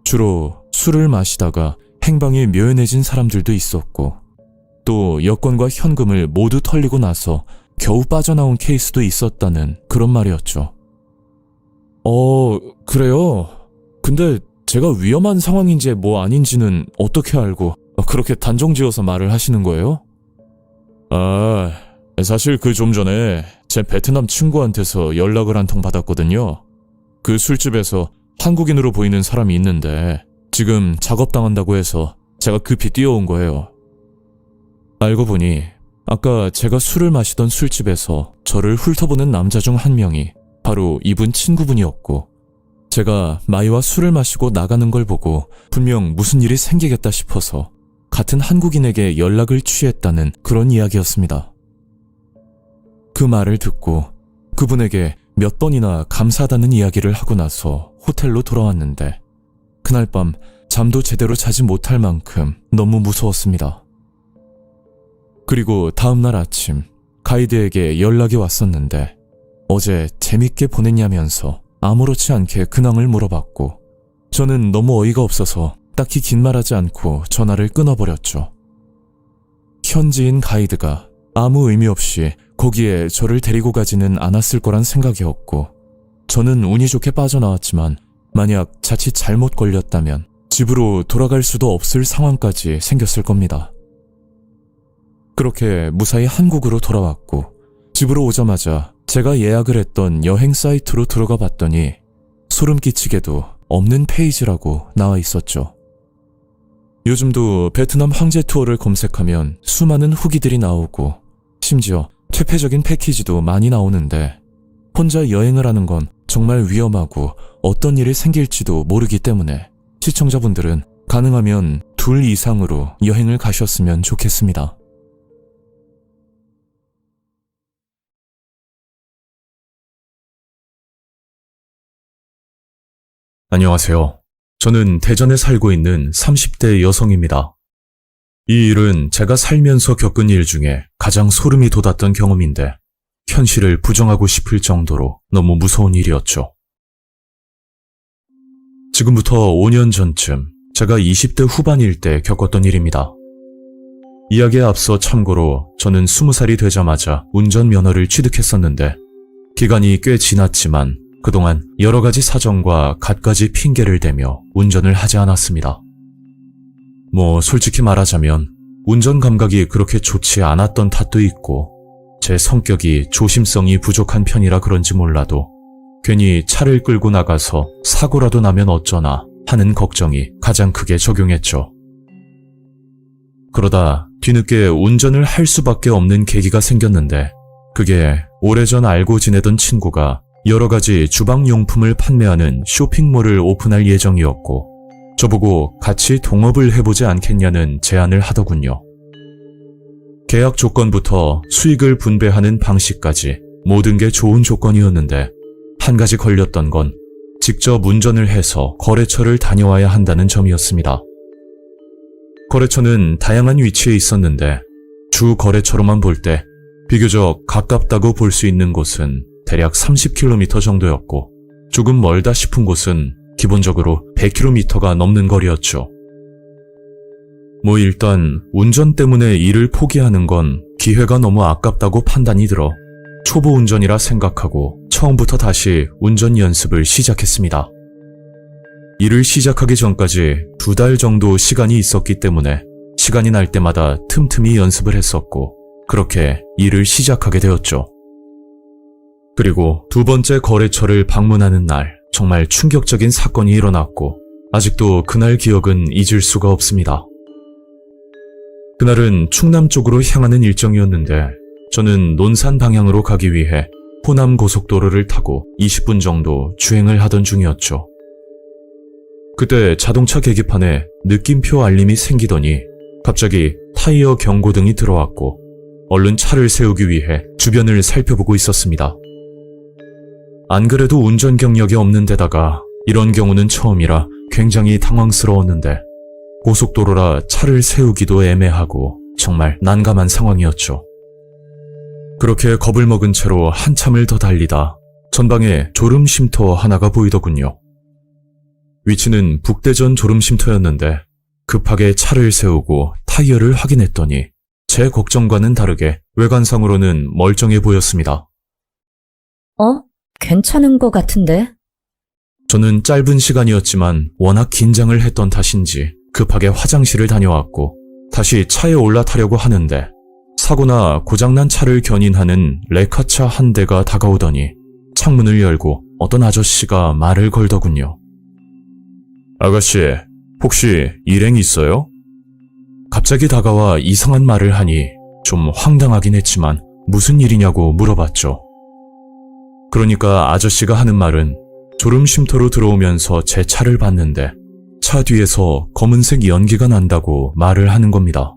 주로 술을 마시다가 행방이 묘연해진 사람들도 있었고, 또 여권과 현금을 모두 털리고 나서 겨우 빠져나온 케이스도 있었다는 그런 말이었죠. 그래요? 근데 제가 위험한 상황인지 뭐 아닌지는 어떻게 알고 그렇게 단정지어서 말을 하시는 거예요? 사실 그 좀 전에 제 베트남 친구한테서 연락을 한 통 받았거든요. 그 술집에서 한국인으로 보이는 사람이 있는데 지금 작업당한다고 해서 제가 급히 뛰어온 거예요. 알고 보니 아까 제가 술을 마시던 술집에서 저를 훑어보는 남자 중 한 명이 바로 이분 친구분이었고, 제가 마이와 술을 마시고 나가는 걸 보고 분명 무슨 일이 생기겠다 싶어서 같은 한국인에게 연락을 취했다는 그런 이야기였습니다. 그 말을 듣고 그분에게 몇 번이나 감사하다는 이야기를 하고 나서 호텔로 돌아왔는데, 그날 밤 잠도 제대로 자지 못할 만큼 너무 무서웠습니다. 그리고 다음날 아침 가이드에게 연락이 왔었는데 어제 재밌게 보냈냐면서 아무렇지 않게 근황을 물어봤고, 저는 너무 어이가 없어서 딱히 긴 말하지 않고 전화를 끊어버렸죠. 현지인 가이드가 아무 의미 없이 거기에 저를 데리고 가지는 않았을 거란 생각이었고, 저는 운이 좋게 빠져나왔지만 만약 자칫 잘못 걸렸다면 집으로 돌아갈 수도 없을 상황까지 생겼을 겁니다. 그렇게 무사히 한국으로 돌아왔고, 집으로 오자마자 제가 예약을 했던 여행 사이트로 들어가 봤더니 소름 끼치게도 없는 페이지라고 나와 있었죠. 요즘도 베트남 황제 투어를 검색하면 수많은 후기들이 나오고 심지어 퇴폐적인 패키지도 많이 나오는데, 혼자 여행을 하는 건 정말 위험하고 어떤 일이 생길지도 모르기 때문에 시청자분들은 가능하면 2 이상으로 여행을 가셨으면 좋겠습니다. 안녕하세요. 저는 대전에 살고 있는 30대 여성입니다. 이 일은 제가 살면서 겪은 일 중에 가장 소름이 돋았던 경험인데, 현실을 부정하고 싶을 정도로 너무 무서운 일이었죠. 지금부터 5년 전쯤 제가 20대 후반일 때 겪었던 일입니다. 이야기에 앞서 참고로 저는 20살이 되자마자 운전면허를 취득했었는데, 기간이 꽤 지났지만 그동안 여러 가지 사정과 갖가지 핑계를 대며 운전을 하지 않았습니다. 솔직히 말하자면 운전 감각이 그렇게 좋지 않았던 탓도 있고, 제 성격이 조심성이 부족한 편이라 그런지 몰라도 괜히 차를 끌고 나가서 사고라도 나면 어쩌나 하는 걱정이 가장 크게 적용했죠. 그러다 뒤늦게 운전을 할 수밖에 없는 계기가 생겼는데, 그게 오래전 알고 지내던 친구가 여러 가지 주방용품을 판매하는 쇼핑몰을 오픈할 예정이었고, 저보고 같이 동업을 해보지 않겠냐는 제안을 하더군요. 계약 조건부터 수익을 분배하는 방식까지 모든 게 좋은 조건이었는데, 한 가지 걸렸던 건 직접 운전을 해서 거래처를 다녀와야 한다는 점이었습니다. 거래처는 다양한 위치에 있었는데 주 거래처로만 볼 때 비교적 가깝다고 볼 수 있는 곳은 대략 30km 정도였고, 조금 멀다 싶은 곳은 기본적으로 100km가 넘는 거리였죠. 일단 운전 때문에 일을 포기하는 건 기회가 너무 아깝다고 판단이 들어 초보 운전이라 생각하고 처음부터 다시 운전 연습을 시작했습니다. 일을 시작하기 전까지 2달 정도 시간이 있었기 때문에 시간이 날 때마다 틈틈이 연습을 했었고 그렇게 일을 시작하게 되었죠. 그리고 2번째 거래처를 방문하는 날 정말 충격적인 사건이 일어났고 아직도 그날 기억은 잊을 수가 없습니다. 그날은 충남 쪽으로 향하는 일정이었는데 저는 논산 방향으로 가기 위해 호남 고속도로를 타고 20분 정도 주행을 하던 중이었죠. 그때 자동차 계기판에 느낌표 알림이 생기더니 갑자기 타이어 경고등이 들어왔고 얼른 차를 세우기 위해 주변을 살펴보고 있었습니다. 안 그래도 운전 경력이 없는 데다가 이런 경우는 처음이라 굉장히 당황스러웠는데 고속도로라 차를 세우기도 애매하고 정말 난감한 상황이었죠. 그렇게 겁을 먹은 채로 한참을 더 달리다 전방에 졸음 쉼터 하나가 보이더군요. 위치는 북대전 졸음 쉼터였는데 급하게 차를 세우고 타이어를 확인했더니 제 걱정과는 다르게 외관상으로는 멀쩡해 보였습니다. 괜찮은 것 같은데? 저는 짧은 시간이었지만 워낙 긴장을 했던 탓인지 급하게 화장실을 다녀왔고 다시 차에 올라타려고 하는데 사고나 고장난 차를 견인하는 레카차 한 대가 다가오더니 창문을 열고 어떤 아저씨가 말을 걸더군요. 아가씨, 혹시 일행 있어요? 갑자기 다가와 이상한 말을 하니 좀 황당하긴 했지만 무슨 일이냐고 물어봤죠. 그러니까 아저씨가 하는 말은 졸음 쉼터로 들어오면서 제 차를 봤는데 차 뒤에서 검은색 연기가 난다고 말을 하는 겁니다.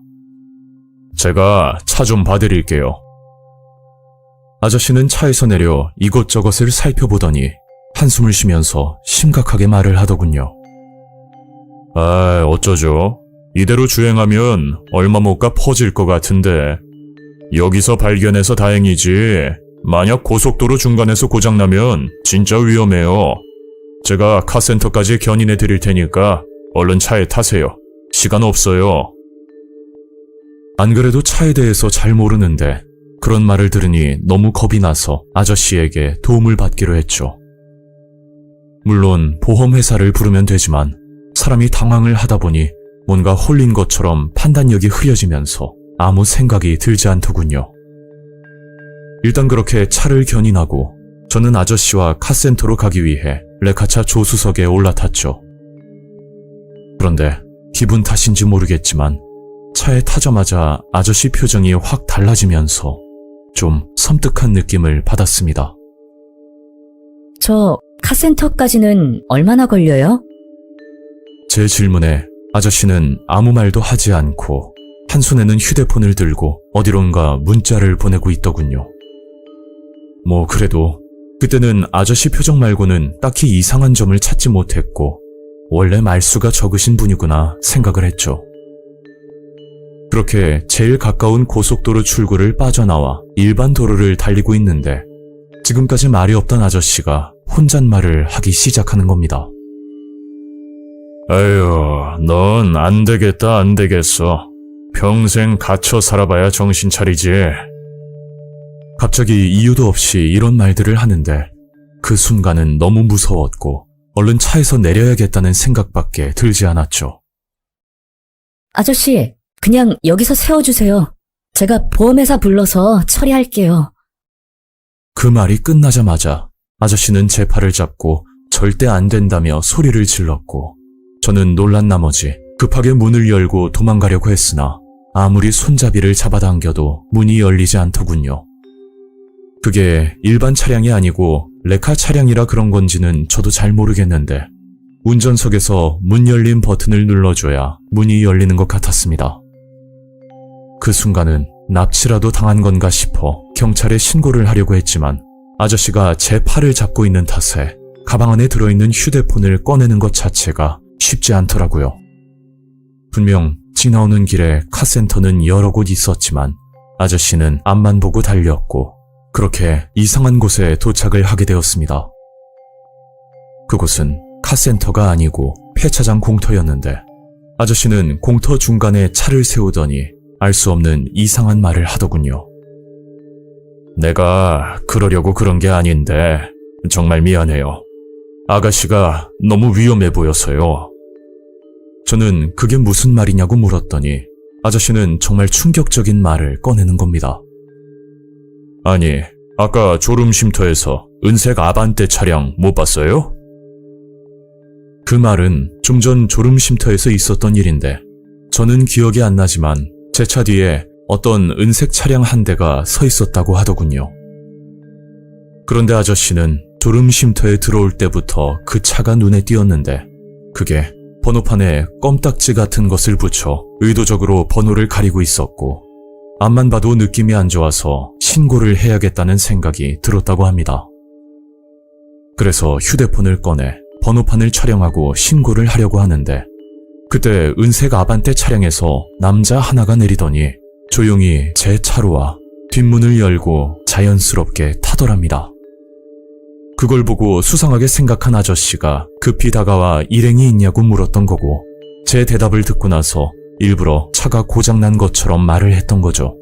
제가 차 좀 봐드릴게요. 아저씨는 차에서 내려 이것저것을 살펴보더니 한숨을 쉬면서 심각하게 말을 하더군요. 어쩌죠? 이대로 주행하면 얼마 못 가 퍼질 것 같은데 여기서 발견해서 다행이지 만약 고속도로 중간에서 고장나면 진짜 위험해요. 제가 카센터까지 견인해 드릴 테니까 얼른 차에 타세요. 시간 없어요. 안 그래도 차에 대해서 잘 모르는데 그런 말을 들으니 너무 겁이 나서 아저씨에게 도움을 받기로 했죠. 물론 보험회사를 부르면 되지만 사람이 당황을 하다 보니 뭔가 홀린 것처럼 판단력이 흐려지면서 아무 생각이 들지 않더군요. 일단 그렇게 차를 견인하고 저는 아저씨와 카센터로 가기 위해 레카차 조수석에 올라탔죠. 그런데 기분 탓인지 모르겠지만 차에 타자마자 아저씨 표정이 확 달라지면서 좀 섬뜩한 느낌을 받았습니다. 저 카센터까지는 얼마나 걸려요? 제 질문에 아저씨는 아무 말도 하지 않고 한 손에는 휴대폰을 들고 어디론가 문자를 보내고 있더군요. 그래도 그때는 아저씨 표정 말고는 딱히 이상한 점을 찾지 못했고 원래 말수가 적으신 분이구나 생각을 했죠. 그렇게 제일 가까운 고속도로 출구를 빠져나와 일반 도로를 달리고 있는데 지금까지 말이 없던 아저씨가 혼잣말을 하기 시작하는 겁니다. 아유, 넌 안 되겠다, 안 되겠어. 평생 갇혀 살아봐야 정신 차리지. 갑자기 이유도 없이 이런 말들을 하는데 그 순간은 너무 무서웠고 얼른 차에서 내려야겠다는 생각밖에 들지 않았죠. 아저씨, 그냥 여기서 세워주세요. 제가 보험회사 불러서 처리할게요. 그 말이 끝나자마자 아저씨는 제 팔을 잡고 절대 안 된다며 소리를 질렀고 저는 놀란 나머지 급하게 문을 열고 도망가려고 했으나 아무리 손잡이를 잡아당겨도 문이 열리지 않더군요. 그게 일반 차량이 아니고 레카 차량이라 그런 건지는 저도 잘 모르겠는데 운전석에서 문 열림 버튼을 눌러줘야 문이 열리는 것 같았습니다. 그 순간은 납치라도 당한 건가 싶어 경찰에 신고를 하려고 했지만 아저씨가 제 팔을 잡고 있는 탓에 가방 안에 들어있는 휴대폰을 꺼내는 것 자체가 쉽지 않더라고요. 분명 지나오는 길에 카센터는 여러 곳 있었지만 아저씨는 앞만 보고 달렸고 그렇게 이상한 곳에 도착을 하게 되었습니다. 그곳은 카센터가 아니고 폐차장 공터였는데 아저씨는 공터 중간에 차를 세우더니 알 수 없는 이상한 말을 하더군요. 내가 그러려고 그런 게 아닌데 정말 미안해요. 아가씨가 너무 위험해 보여서요. 저는 그게 무슨 말이냐고 물었더니 아저씨는 정말 충격적인 말을 꺼내는 겁니다. 아니, 아까 졸음쉼터에서 은색 아반떼 차량 못 봤어요? 그 말은 좀 전 졸음쉼터에서 있었던 일인데 저는 기억이 안 나지만 제 차 뒤에 어떤 은색 차량 한 대가 서 있었다고 하더군요. 그런데 아저씨는 졸음쉼터에 들어올 때부터 그 차가 눈에 띄었는데 그게 번호판에 껌딱지 같은 것을 붙여 의도적으로 번호를 가리고 있었고 앞만 봐도 느낌이 안 좋아서 신고를 해야겠다는 생각이 들었다고 합니다. 그래서 휴대폰을 꺼내 번호판을 촬영하고 신고를 하려고 하는데 그때 은색 아반떼 차량에서 남자 하나가 내리더니 조용히 제 차로 와 뒷문을 열고 자연스럽게 타더랍니다. 그걸 보고 수상하게 생각한 아저씨가 급히 다가와 일행이 있냐고 물었던 거고 제 대답을 듣고 나서 일부러 차가 고장난 것처럼 말을 했던 거죠.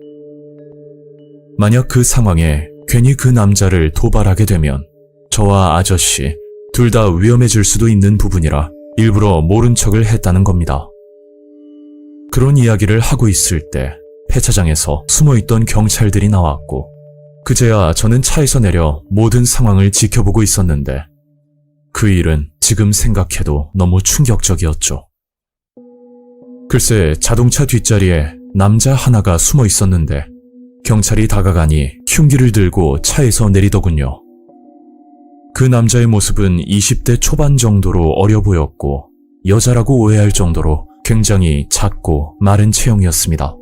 만약 그 상황에 괜히 그 남자를 도발하게 되면 저와 아저씨 둘 다 위험해질 수도 있는 부분이라 일부러 모른 척을 했다는 겁니다. 그런 이야기를 하고 있을 때 폐차장에서 숨어있던 경찰들이 나왔고 그제야 저는 차에서 내려 모든 상황을 지켜보고 있었는데 그 일은 지금 생각해도 너무 충격적이었죠. 글쎄 자동차 뒷자리에 남자 하나가 숨어 있었는데 경찰이 다가가니 흉기를 들고 차에서 내리더군요. 그 남자의 모습은 20대 초반 정도로 어려 보였고 여자라고 오해할 정도로 굉장히 작고 마른 체형이었습니다.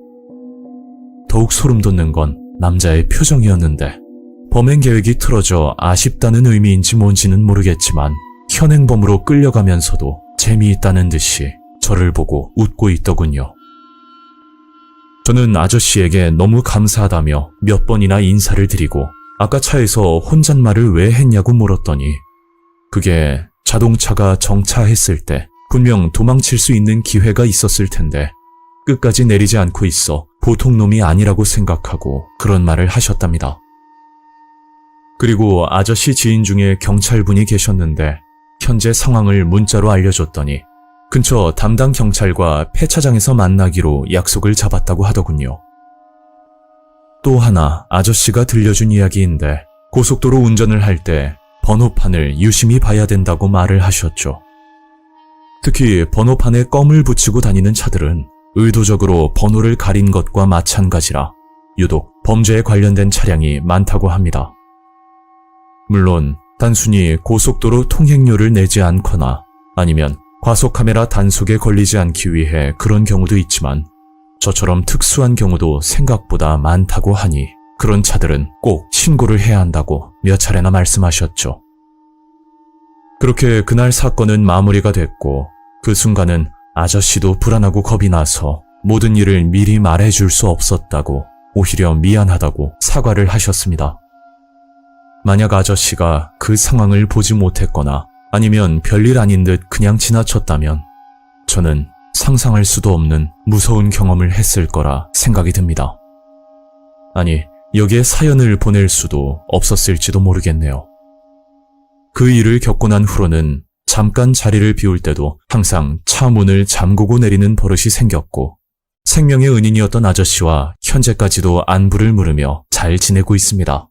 더욱 소름 돋는 건 남자의 표정이었는데 범행 계획이 틀어져 아쉽다는 의미인지 뭔지는 모르겠지만 현행범으로 끌려가면서도 재미있다는 듯이 저를 보고 웃고 있더군요. 저는 아저씨에게 너무 감사하다며 몇 번이나 인사를 드리고 아까 차에서 혼잣말을 왜 했냐고 물었더니 그게 자동차가 정차했을 때 분명 도망칠 수 있는 기회가 있었을 텐데 끝까지 내리지 않고 있어 보통 놈이 아니라고 생각하고 그런 말을 하셨답니다. 그리고 아저씨 지인 중에 경찰분이 계셨는데 현재 상황을 문자로 알려줬더니 근처 담당 경찰과 폐차장에서 만나기로 약속을 잡았다고 하더군요. 또 하나 아저씨가 들려준 이야기인데 고속도로 운전을 할 때 번호판을 유심히 봐야 된다고 말을 하셨죠. 특히 번호판에 껌을 붙이고 다니는 차들은 의도적으로 번호를 가린 것과 마찬가지라 유독 범죄에 관련된 차량이 많다고 합니다. 물론 단순히 고속도로 통행료를 내지 않거나 아니면 과속카메라 단속에 걸리지 않기 위해 그런 경우도 있지만 저처럼 특수한 경우도 생각보다 많다고 하니 그런 차들은 꼭 신고를 해야 한다고 몇 차례나 말씀하셨죠. 그렇게 그날 사건은 마무리가 됐고 그 순간은 아저씨도 불안하고 겁이 나서 모든 일을 미리 말해줄 수 없었다고 오히려 미안하다고 사과를 하셨습니다. 만약 아저씨가 그 상황을 보지 못했거나 아니면 별일 아닌 듯 그냥 지나쳤다면 저는 상상할 수도 없는 무서운 경험을 했을 거라 생각이 듭니다. 아니, 여기에 사연을 보낼 수도 없었을지도 모르겠네요. 그 일을 겪고 난 후로는 잠깐 자리를 비울 때도 항상 차 문을 잠그고 내리는 버릇이 생겼고 생명의 은인이었던 아저씨와 현재까지도 안부를 물으며 잘 지내고 있습니다.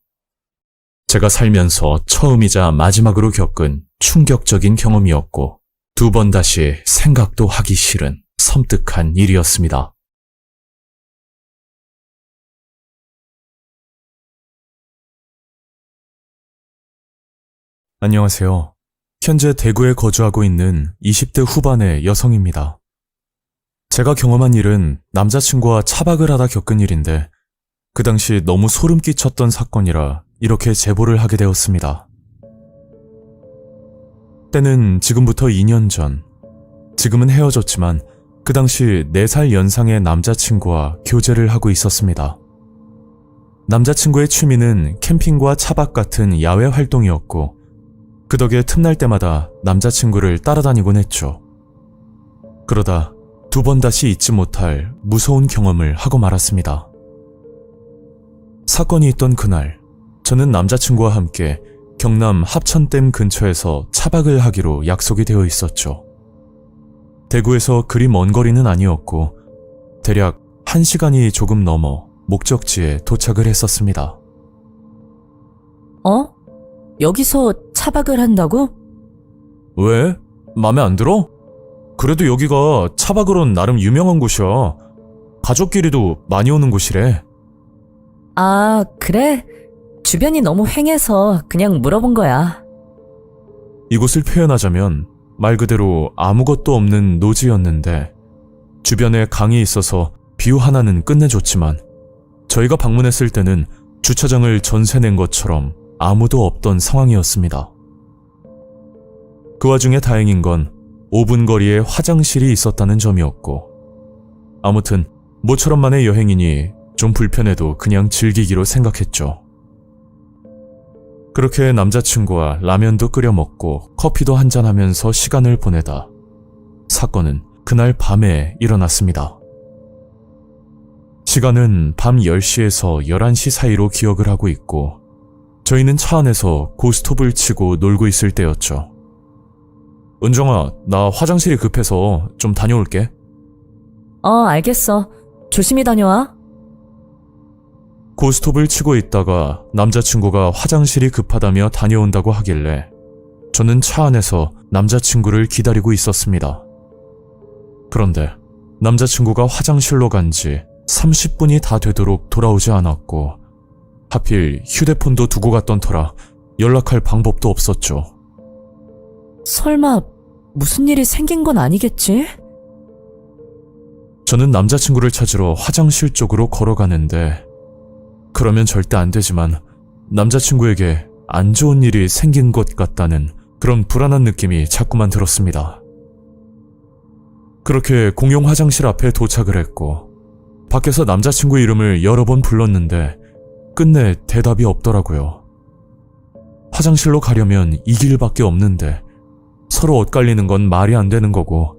제가 살면서 처음이자 마지막으로 겪은 충격적인 경험이었고 두 번 다시 생각도 하기 싫은 섬뜩한 일이었습니다. 안녕하세요. 현재 대구에 거주하고 있는 20대 후반의 여성입니다. 제가 경험한 일은 남자친구와 차박을 하다 겪은 일인데 그 당시 너무 소름 끼쳤던 사건이라 이렇게 제보를 하게 되었습니다. 때는 지금부터 2년 전. 지금은 헤어졌지만 그 당시 4살 연상의 남자친구와 교제를 하고 있었습니다. 남자친구의 취미는 캠핑과 차박 같은 야외 활동이었고 그 덕에 틈날 때마다 남자친구를 따라다니곤 했죠. 그러다 두 번 다시 잊지 못할 무서운 경험을 하고 말았습니다. 사건이 있던 그날, 저는 남자친구와 함께 경남 합천댐 근처에서 차박을 하기로 약속이 되어 있었죠. 대구에서 그리 먼 거리는 아니었고 대략 1시간이 조금 넘어 목적지에 도착을 했었습니다. 어? 여기서 차박을 한다고? 왜? 맘에 안 들어? 그래도 여기가 차박으론 나름 유명한 곳이야. 가족끼리도 많이 오는 곳이래. 아, 그래? 주변이 너무 휑해서 그냥 물어본 거야. 이곳을 표현하자면 말 그대로 아무것도 없는 노지였는데 주변에 강이 있어서 뷰 하나는 끝내줬지만 저희가 방문했을 때는 주차장을 전세 낸 것처럼 아무도 없던 상황이었습니다. 그 와중에 다행인 건 5분 거리에 화장실이 있었다는 점이었고 아무튼 모처럼만의 여행이니 좀 불편해도 그냥 즐기기로 생각했죠. 그렇게 남자친구와 라면도 끓여 먹고 커피도 한잔하면서 시간을 보내다 사건은 그날 밤에 일어났습니다. 시간은 밤 10시에서 11시 사이로 기억을 하고 있고 저희는 차 안에서 고스톱을 치고 놀고 있을 때였죠. 은정아, 나 화장실이 급해서 좀 다녀올게. 알겠어. 조심히 다녀와. 고스톱을 치고 있다가 남자친구가 화장실이 급하다며 다녀온다고 하길래 저는 차 안에서 남자친구를 기다리고 있었습니다. 그런데 남자친구가 화장실로 간 지 30분이 다 되도록 돌아오지 않았고 하필 휴대폰도 두고 갔던 터라 연락할 방법도 없었죠. 설마 무슨 일이 생긴 건 아니겠지? 저는 남자친구를 찾으러 화장실 쪽으로 걸어가는데 그러면 절대 안 되지만 남자친구에게 안 좋은 일이 생긴 것 같다는 그런 불안한 느낌이 자꾸만 들었습니다. 그렇게 공용 화장실 앞에 도착을 했고 밖에서 남자친구 이름을 여러 번 불렀는데 끝내 대답이 없더라고요. 화장실로 가려면 이 길밖에 없는데 서로 엇갈리는 건 말이 안 되는 거고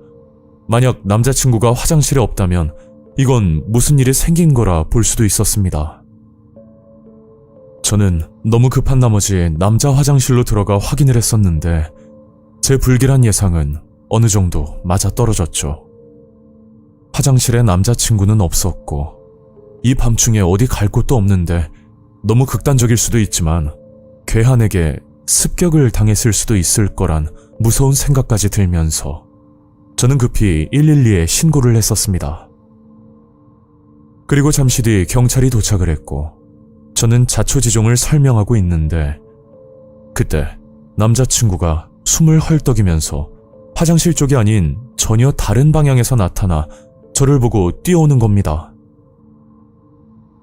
만약 남자친구가 화장실에 없다면 이건 무슨 일이 생긴 거라 볼 수도 있었습니다. 저는 너무 급한 나머지 남자 화장실로 들어가 확인을 했었는데 제 불길한 예상은 어느 정도 맞아떨어졌죠. 화장실에 남자친구는 없었고 이 밤중에 어디 갈 곳도 없는데 너무 극단적일 수도 있지만 괴한에게 습격을 당했을 수도 있을 거란 무서운 생각까지 들면서 저는 급히 112에 신고를 했었습니다. 그리고 잠시 뒤 경찰이 도착을 했고 저는 자초지종을 설명하고 있는데 그때 남자친구가 숨을 헐떡이면서 화장실 쪽이 아닌 전혀 다른 방향에서 나타나 저를 보고 뛰어오는 겁니다.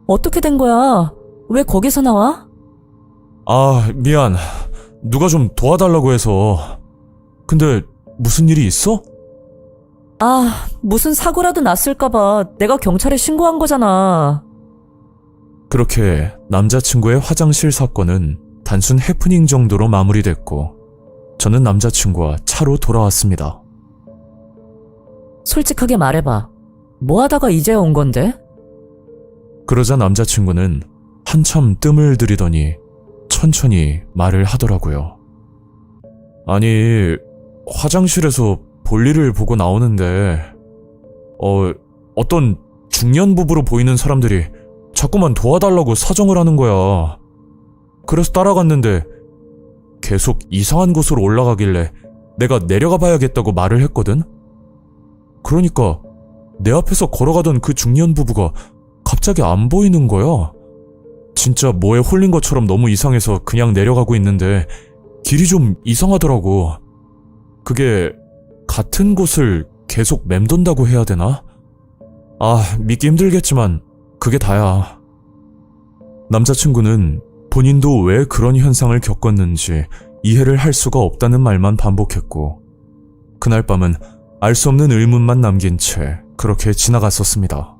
어떻게 된 거야? 왜 거기서 나와? 아, 미안. 누가 좀 도와달라고 해서. 근데 무슨 일이 있어? 아, 무슨 사고라도 났을까봐 내가 경찰에 신고한 거잖아. 그렇게 남자친구의 화장실 사건은 단순 해프닝 정도로 마무리됐고 저는 남자친구와 차로 돌아왔습니다. 솔직하게 말해봐. 뭐 하다가 이제 온 건데? 그러자 남자친구는 한참 뜸을 들이더니 천천히 말을 하더라고요. 아니, 화장실에서 볼일을 보고 나오는데 어떤 중년 부부로 보이는 사람들이 자꾸만 도와달라고 사정을 하는 거야. 그래서 따라갔는데 계속 이상한 곳으로 올라가길래 내가 내려가 봐야겠다고 말을 했거든? 그러니까 내 앞에서 걸어가던 그 중년 부부가 갑자기 안 보이는 거야. 진짜 뭐에 홀린 것처럼 너무 이상해서 그냥 내려가고 있는데 길이 좀 이상하더라고. 그게 같은 곳을 계속 맴돈다고 해야 되나? 아, 믿기 힘들겠지만 그게 다야. 남자친구는 본인도 왜 그런 현상을 겪었는지 이해를 할 수가 없다는 말만 반복했고 그날 밤은 알 수 없는 의문만 남긴 채 그렇게 지나갔었습니다.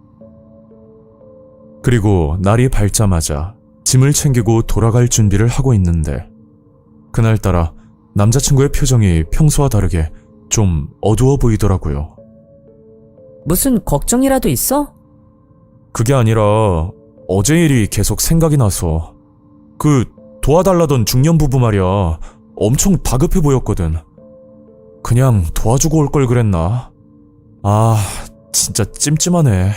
그리고 날이 밝자마자 짐을 챙기고 돌아갈 준비를 하고 있는데 그날따라 남자친구의 표정이 평소와 다르게 좀 어두워 보이더라고요. 무슨 걱정이라도 있어? 그게 아니라 어제 일이 계속 생각이 나서 그 도와달라던 중년 부부 말이야. 엄청 다급해 보였거든. 그냥 도와주고 올 걸 그랬나? 아, 진짜 찜찜하네.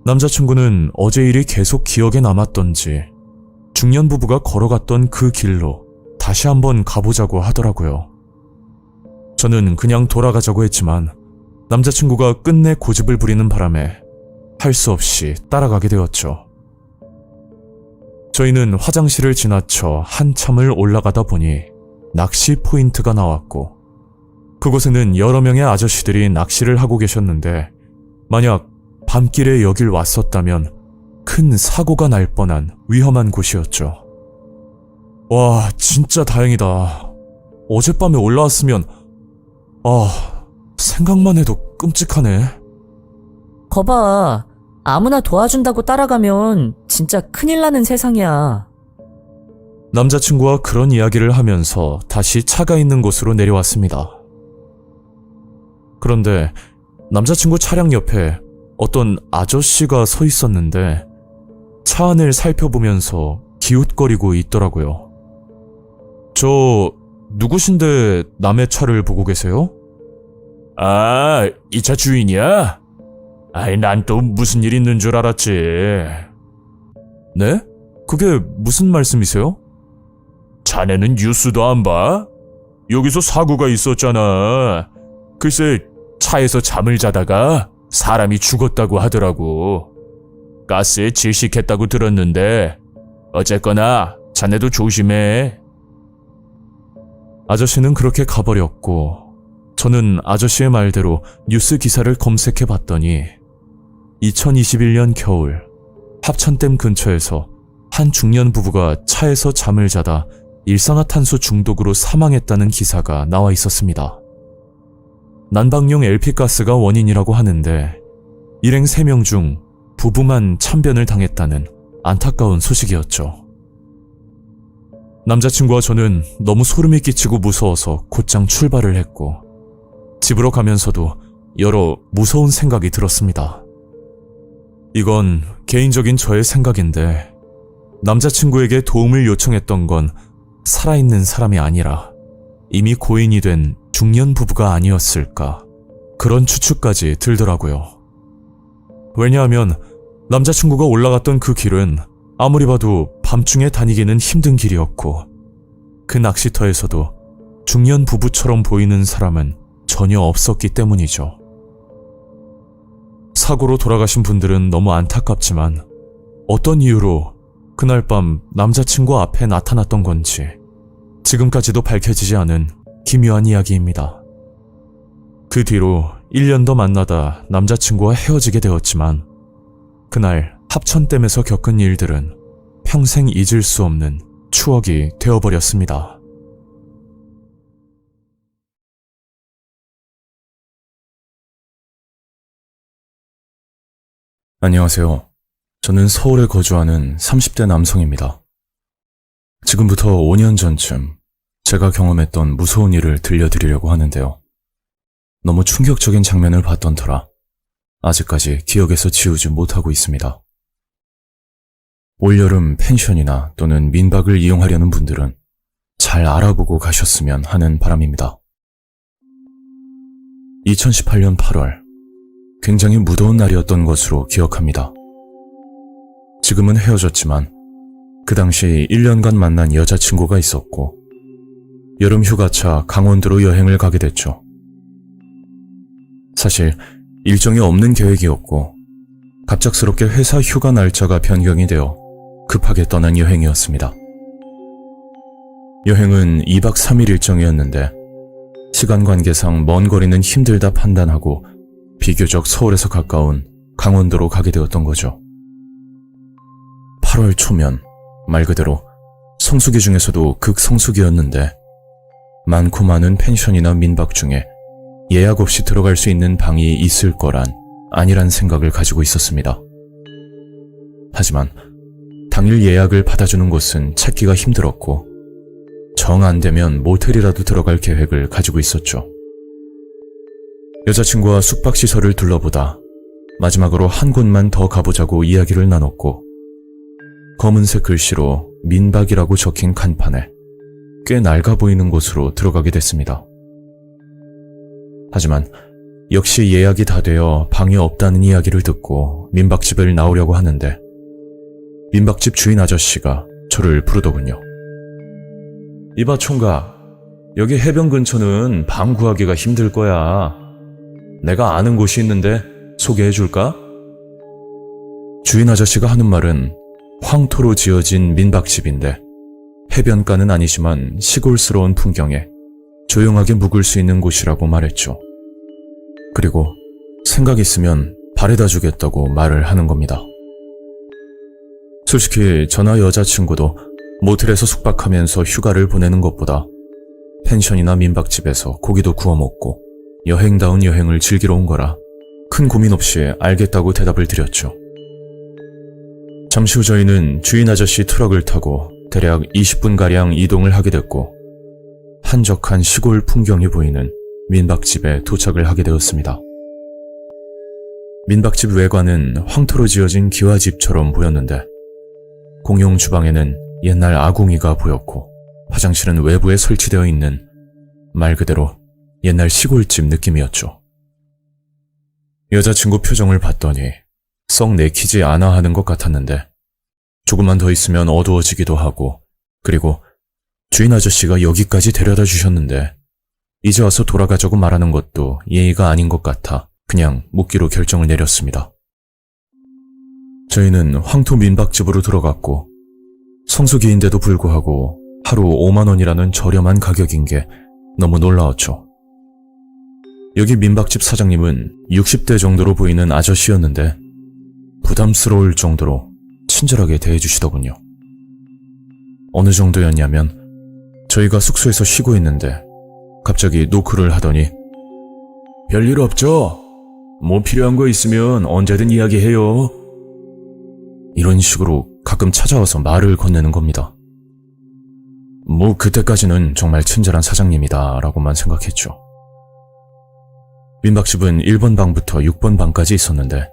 남자친구는 어제 일이 계속 기억에 남았던지 중년 부부가 걸어갔던 그 길로 다시 한번 가보자고 하더라고요. 저는 그냥 돌아가자고 했지만 남자친구가 끝내 고집을 부리는 바람에 할 수 없이 따라가게 되었죠. 저희는 화장실을 지나쳐 한참을 올라가다 보니 낚시 포인트가 나왔고 그곳에는 여러 명의 아저씨들이 낚시를 하고 계셨는데 만약 밤길에 여길 왔었다면 큰 사고가 날 뻔한 위험한 곳이었죠. 와, 진짜 다행이다. 어젯밤에 올라왔으면 생각만 해도 끔찍하네. 거봐, 아무나 도와준다고 따라가면 진짜 큰일 나는 세상이야. 남자친구와 그런 이야기를 하면서 다시 차가 있는 곳으로 내려왔습니다. 그런데 남자친구 차량 옆에 어떤 아저씨가 서 있었는데 차 안을 살펴보면서 기웃거리고 있더라고요. 저 누구신데 남의 차를 보고 계세요? 아, 이 차 주인이야? 아이, 난 또 무슨 일 있는 줄 알았지. 네? 그게 무슨 말씀이세요? 자네는 뉴스도 안 봐? 여기서 사고가 있었잖아. 글쎄, 차에서 잠을 자다가 사람이 죽었다고 하더라고. 가스에 질식했다고 들었는데 어쨌거나 자네도 조심해. 아저씨는 그렇게 가버렸고 저는 아저씨의 말대로 뉴스 기사를 검색해 봤더니 2021년 겨울 합천댐 근처에서 한 중년 부부가 차에서 잠을 자다 일산화탄소 중독으로 사망했다는 기사가 나와 있었습니다. 난방용 LP가스가 원인이라고 하는데 일행 3명 중 부부만 참변을 당했다는 안타까운 소식이었죠. 남자친구와 저는 너무 소름이 끼치고 무서워서 곧장 출발을 했고 집으로 가면서도 여러 무서운 생각이 들었습니다. 이건 개인적인 저의 생각인데 남자친구에게 도움을 요청했던 건 살아있는 사람이 아니라 이미 고인이 된 중년 부부가 아니었을까 그런 추측까지 들더라고요. 왜냐하면 남자친구가 올라갔던 그 길은 아무리 봐도 밤중에 다니기는 힘든 길이었고 그 낚시터에서도 중년 부부처럼 보이는 사람은 전혀 없었기 때문이죠. 사고로 돌아가신 분들은 너무 안타깝지만 어떤 이유로 그날 밤 남자친구 앞에 나타났던 건지 지금까지도 밝혀지지 않은 기묘한 이야기입니다. 그 뒤로 1년 더 만나다 남자친구와 헤어지게 되었지만 그날 합천댐에서 겪은 일들은 평생 잊을 수 없는 추억이 되어버렸습니다. 안녕하세요. 저는 서울에 거주하는 30대 남성입니다. 지금부터 5년 전쯤 제가 경험했던 무서운 일을 들려드리려고 하는데요. 너무 충격적인 장면을 봤던 터라 아직까지 기억에서 지우지 못하고 있습니다. 올여름 펜션이나 또는 민박을 이용하려는 분들은 잘 알아보고 가셨으면 하는 바람입니다. 2018년 8월, 굉장히 무더운 날이었던 것으로 기억합니다. 지금은 헤어졌지만 그 당시 1년간 만난 여자친구가 있었고 여름 휴가차 강원도로 여행을 가게 됐죠. 사실 일정이 없는 계획이었고 갑작스럽게 회사 휴가 날짜가 변경이 되어 급하게 떠난 여행이었습니다. 여행은 2박 3일 일정이었는데 시간 관계상 먼 거리는 힘들다 판단하고 비교적 서울에서 가까운 강원도로 가게 되었던 거죠. 8월 초면 말 그대로 성수기 중에서도 극성수기였는데 많고 많은 펜션이나 민박 중에 예약 없이 들어갈 수 있는 방이 있을 거란 아니란 생각을 가지고 있었습니다. 하지만 당일 예약을 받아주는 곳은 찾기가 힘들었고 정 안 되면 모텔이라도 들어갈 계획을 가지고 있었죠. 여자친구와 숙박시설을 둘러보다 마지막으로 한 곳만 더 가보자고 이야기를 나눴고, 검은색 글씨로 민박이라고 적힌 간판에 꽤 낡아 보이는 곳으로 들어가게 됐습니다. 하지만 역시 예약이 다 되어 방이 없다는 이야기를 듣고 민박집을 나오려고 하는데, 민박집 주인 아저씨가 저를 부르더군요. 이봐 총각, 여기 해변 근처는 방 구하기가 힘들 거야. 내가 아는 곳이 있는데 소개해 줄까? 주인 아저씨가 하는 말은 황토로 지어진 민박집인데 해변가는 아니지만 시골스러운 풍경에 조용하게 묵을 수 있는 곳이라고 말했죠. 그리고 생각 있으면 바래다 주겠다고 말을 하는 겁니다. 솔직히 저나 여자친구도 모텔에서 숙박하면서 휴가를 보내는 것보다 펜션이나 민박집에서 고기도 구워 먹고 여행다운 여행을 즐기러 온 거라 큰 고민 없이 알겠다고 대답을 드렸죠. 잠시 후 저희는 주인 아저씨 트럭을 타고 대략 20분가량 이동을 하게 됐고, 한적한 시골 풍경이 보이는 민박집에 도착을 하게 되었습니다. 민박집 외관은 황토로 지어진 기와집처럼 보였는데, 공용 주방에는 옛날 아궁이가 보였고, 화장실은 외부에 설치되어 있는 말 그대로 옛날 시골집 느낌이었죠. 여자친구 표정을 봤더니 썩 내키지 않아 하는 것 같았는데, 조금만 더 있으면 어두워지기도 하고, 그리고 주인 아저씨가 여기까지 데려다 주셨는데 이제 와서 돌아가자고 말하는 것도 예의가 아닌 것 같아 그냥 묵기로 결정을 내렸습니다. 저희는 황토 민박집으로 들어갔고, 성수기인데도 불구하고 하루 5만 원이라는 저렴한 가격인 게 너무 놀라웠죠. 여기 민박집 사장님은 60대 정도로 보이는 아저씨였는데 부담스러울 정도로 친절하게 대해주시더군요. 어느 정도였냐면 저희가 숙소에서 쉬고 있는데 갑자기 노크를 하더니 별일 없죠? 뭐 필요한 거 있으면 언제든 이야기해요. 이런 식으로 가끔 찾아와서 말을 건네는 겁니다. 뭐 그때까지는 정말 친절한 사장님이다 라고만 생각했죠. 민박집은 1번 방부터 6번 방까지 있었는데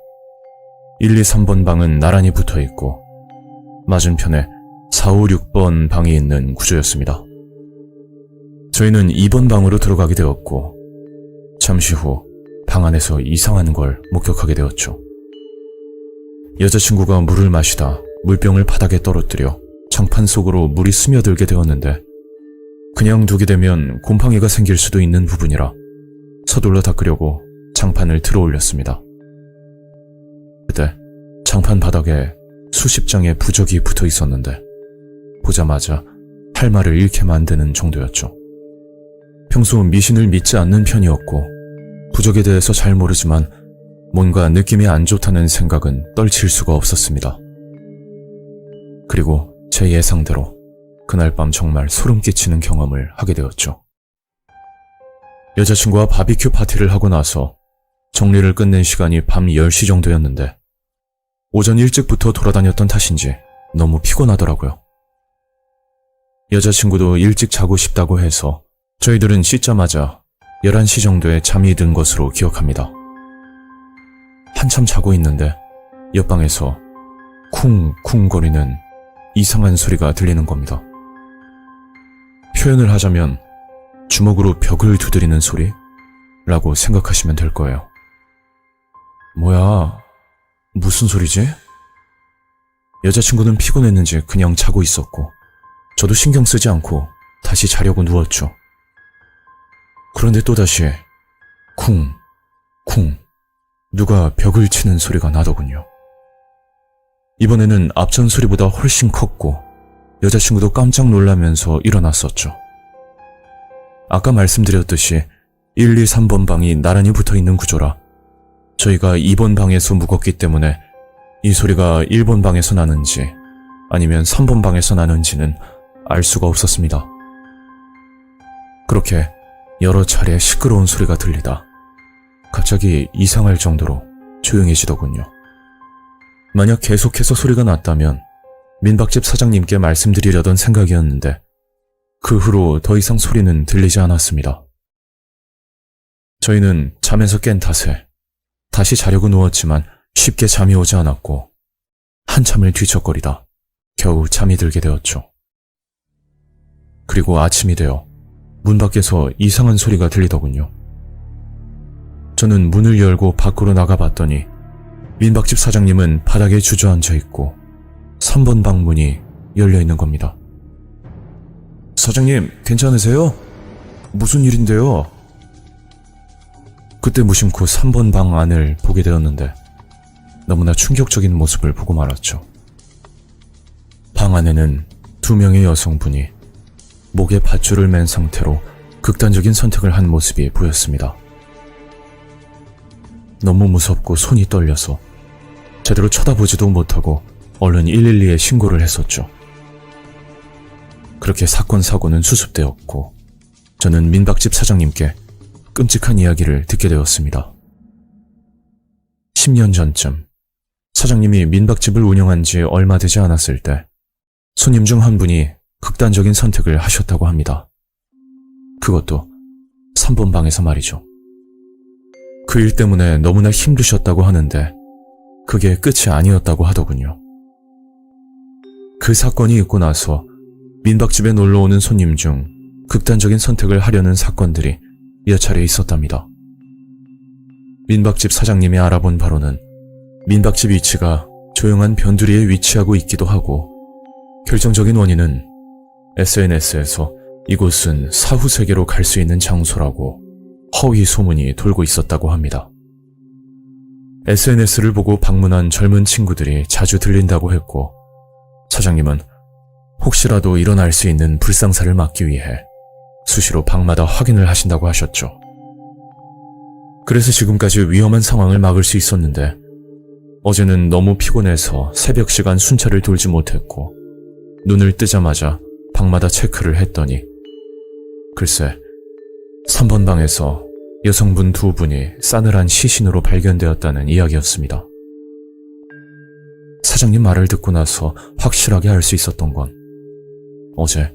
1, 2, 3번 방은 나란히 붙어 있고 맞은편에 4, 5, 6번 방이 있는 구조였습니다. 저희는 2번 방으로 들어가게 되었고 잠시 후 방 안에서 이상한 걸 목격하게 되었죠. 여자친구가 물을 마시다 물병을 바닥에 떨어뜨려 장판 속으로 물이 스며들게 되었는데 그냥 두게 되면 곰팡이가 생길 수도 있는 부분이라 서둘러 닦으려고 장판을 들어 올렸습니다. 그때 장판 바닥에 수십 장의 부적이 붙어 있었는데 보자마자 할 말을 잃게 만드는 정도였죠. 평소 미신을 믿지 않는 편이었고 부적에 대해서 잘 모르지만 뭔가 느낌이 안 좋다는 생각은 떨칠 수가 없었습니다. 그리고 제 예상대로 그날 밤 정말 소름 끼치는 경험을 하게 되었죠. 여자친구와 바비큐 파티를 하고 나서 정리를 끝낸 시간이 밤 10시 정도였는데 오전 일찍부터 돌아다녔던 탓인지 너무 피곤하더라고요. 여자친구도 일찍 자고 싶다고 해서 저희들은 씻자마자 11시 정도에 잠이 든 것으로 기억합니다. 한참 자고 있는데 옆방에서 쿵쿵 거리는 이상한 소리가 들리는 겁니다. 표현을 하자면 주먹으로 벽을 두드리는 소리라고 생각하시면 될 거예요. 뭐야, 무슨 소리지? 여자친구는 피곤했는지 그냥 자고 있었고 저도 신경 쓰지 않고 다시 자려고 누웠죠. 그런데 또다시 쿵, 쿵 누가 벽을 치는 소리가 나더군요. 이번에는 앞전 소리보다 훨씬 컸고 여자친구도 깜짝 놀라면서 일어났었죠. 아까 말씀드렸듯이 1, 2, 3번 방이 나란히 붙어있는 구조라 저희가 2번 방에서 묵었기 때문에 이 소리가 1번 방에서 나는지 아니면 3번 방에서 나는지는 알 수가 없었습니다. 그렇게 여러 차례 시끄러운 소리가 들리다 갑자기 이상할 정도로 조용해지더군요. 만약 계속해서 소리가 났다면 민박집 사장님께 말씀드리려던 생각이었는데 그 후로 더 이상 소리는 들리지 않았습니다. 저희는 잠에서 깬 탓에 다시 자려고 누웠지만 쉽게 잠이 오지 않았고 한참을 뒤척거리다 겨우 잠이 들게 되었죠. 그리고 아침이 되어 문 밖에서 이상한 소리가 들리더군요. 저는 문을 열고 밖으로 나가봤더니 민박집 사장님은 바닥에 주저앉아 있고 3번 방 문이 열려 있는 겁니다. 사장님, 괜찮으세요? 무슨 일인데요? 그때 무심코 3번 방 안을 보게 되었는데 너무나 충격적인 모습을 보고 말았죠. 방 안에는 2명의 여성분이 목에 밧줄을 맨 상태로 극단적인 선택을 한 모습이 보였습니다. 너무 무섭고 손이 떨려서 제대로 쳐다보지도 못하고 얼른 112에 신고를 했었죠. 그렇게 사건 사고는 수습되었고 저는 민박집 사장님께 끔찍한 이야기를 듣게 되었습니다. 10년 전쯤 사장님이 민박집을 운영한 지 얼마 되지 않았을 때 손님 중 한 분이 극단적인 선택을 하셨다고 합니다. 그것도 3번 방에서 말이죠. 그 일 때문에 너무나 힘드셨다고 하는데 그게 끝이 아니었다고 하더군요. 그 사건이 있고 나서 민박집에 놀러오는 손님 중 극단적인 선택을 하려는 사건들이 몇 차례 있었답니다. 민박집 사장님이 알아본 바로는 민박집 위치가 조용한 변두리에 위치하고 있기도 하고 결정적인 원인은 SNS에서 이곳은 사후 세계로 갈 수 있는 장소라고 허위 소문이 돌고 있었다고 합니다. SNS를 보고 방문한 젊은 친구들이 자주 들린다고 했고 사장님은 혹시라도 일어날 수 있는 불상사를 막기 위해 수시로 방마다 확인을 하신다고 하셨죠. 그래서 지금까지 위험한 상황을 막을 수 있었는데 어제는 너무 피곤해서 새벽 시간 순찰을 돌지 못했고 눈을 뜨자마자 방마다 체크를 했더니 글쎄 3번 방에서 여성분 2분이 싸늘한 시신으로 발견되었다는 이야기였습니다. 사장님 말을 듣고 나서 확실하게 알 수 있었던 건 어제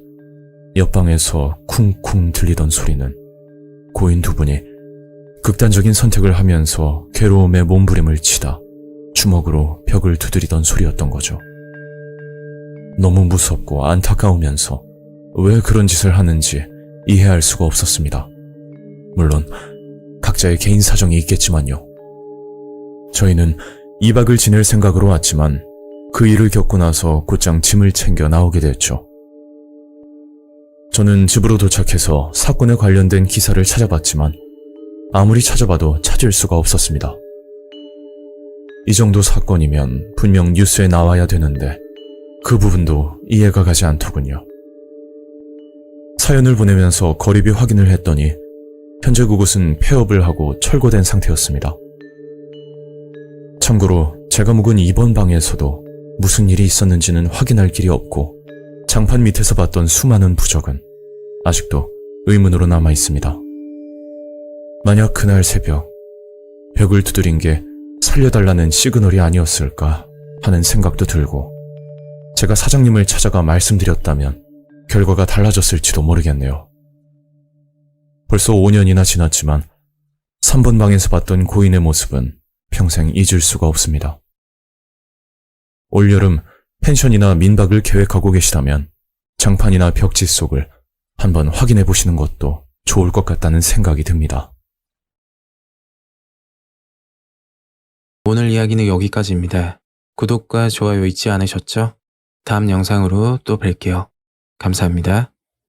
옆방에서 쿵쿵 들리던 소리는 고인 2분이 극단적인 선택을 하면서 괴로움에 몸부림을 치다 주먹으로 벽을 두드리던 소리였던 거죠. 너무 무섭고 안타까우면서 왜 그런 짓을 하는지 이해할 수가 없었습니다. 물론 각자의 개인 사정이 있겠지만요. 저희는 2박을 지낼 생각으로 왔지만 그 일을 겪고 나서 곧장 짐을 챙겨 나오게 됐죠. 저는 집으로 도착해서 사건에 관련된 기사를 찾아봤지만 아무리 찾아봐도 찾을 수가 없었습니다. 이 정도 사건이면 분명 뉴스에 나와야 되는데 그 부분도 이해가 가지 않더군요. 사연을 보내면서 거리비 확인을 했더니 현재 그곳은 폐업을 하고 철거된 상태였습니다. 참고로 제가 묵은 2번 방에서도 무슨 일이 있었는지는 확인할 길이 없고 장판 밑에서 봤던 수많은 부적은 아직도 의문으로 남아 있습니다. 만약 그날 새벽 벽을 두드린 게 살려달라는 시그널이 아니었을까 하는 생각도 들고 제가 사장님을 찾아가 말씀드렸다면 결과가 달라졌을지도 모르겠네요. 벌써 5년이나 지났지만 3번 방에서 봤던 고인의 모습은 평생 잊을 수가 없습니다. 올여름 펜션이나 민박을 계획하고 계시다면 장판이나 벽지 속을 한번 확인해 보시는 것도 좋을 것 같다는 생각이 듭니다. 오늘 이야기는 여기까지입니다. 구독과 좋아요 잊지 않으셨죠? 다음 영상으로 또 뵐게요. 감사합니다.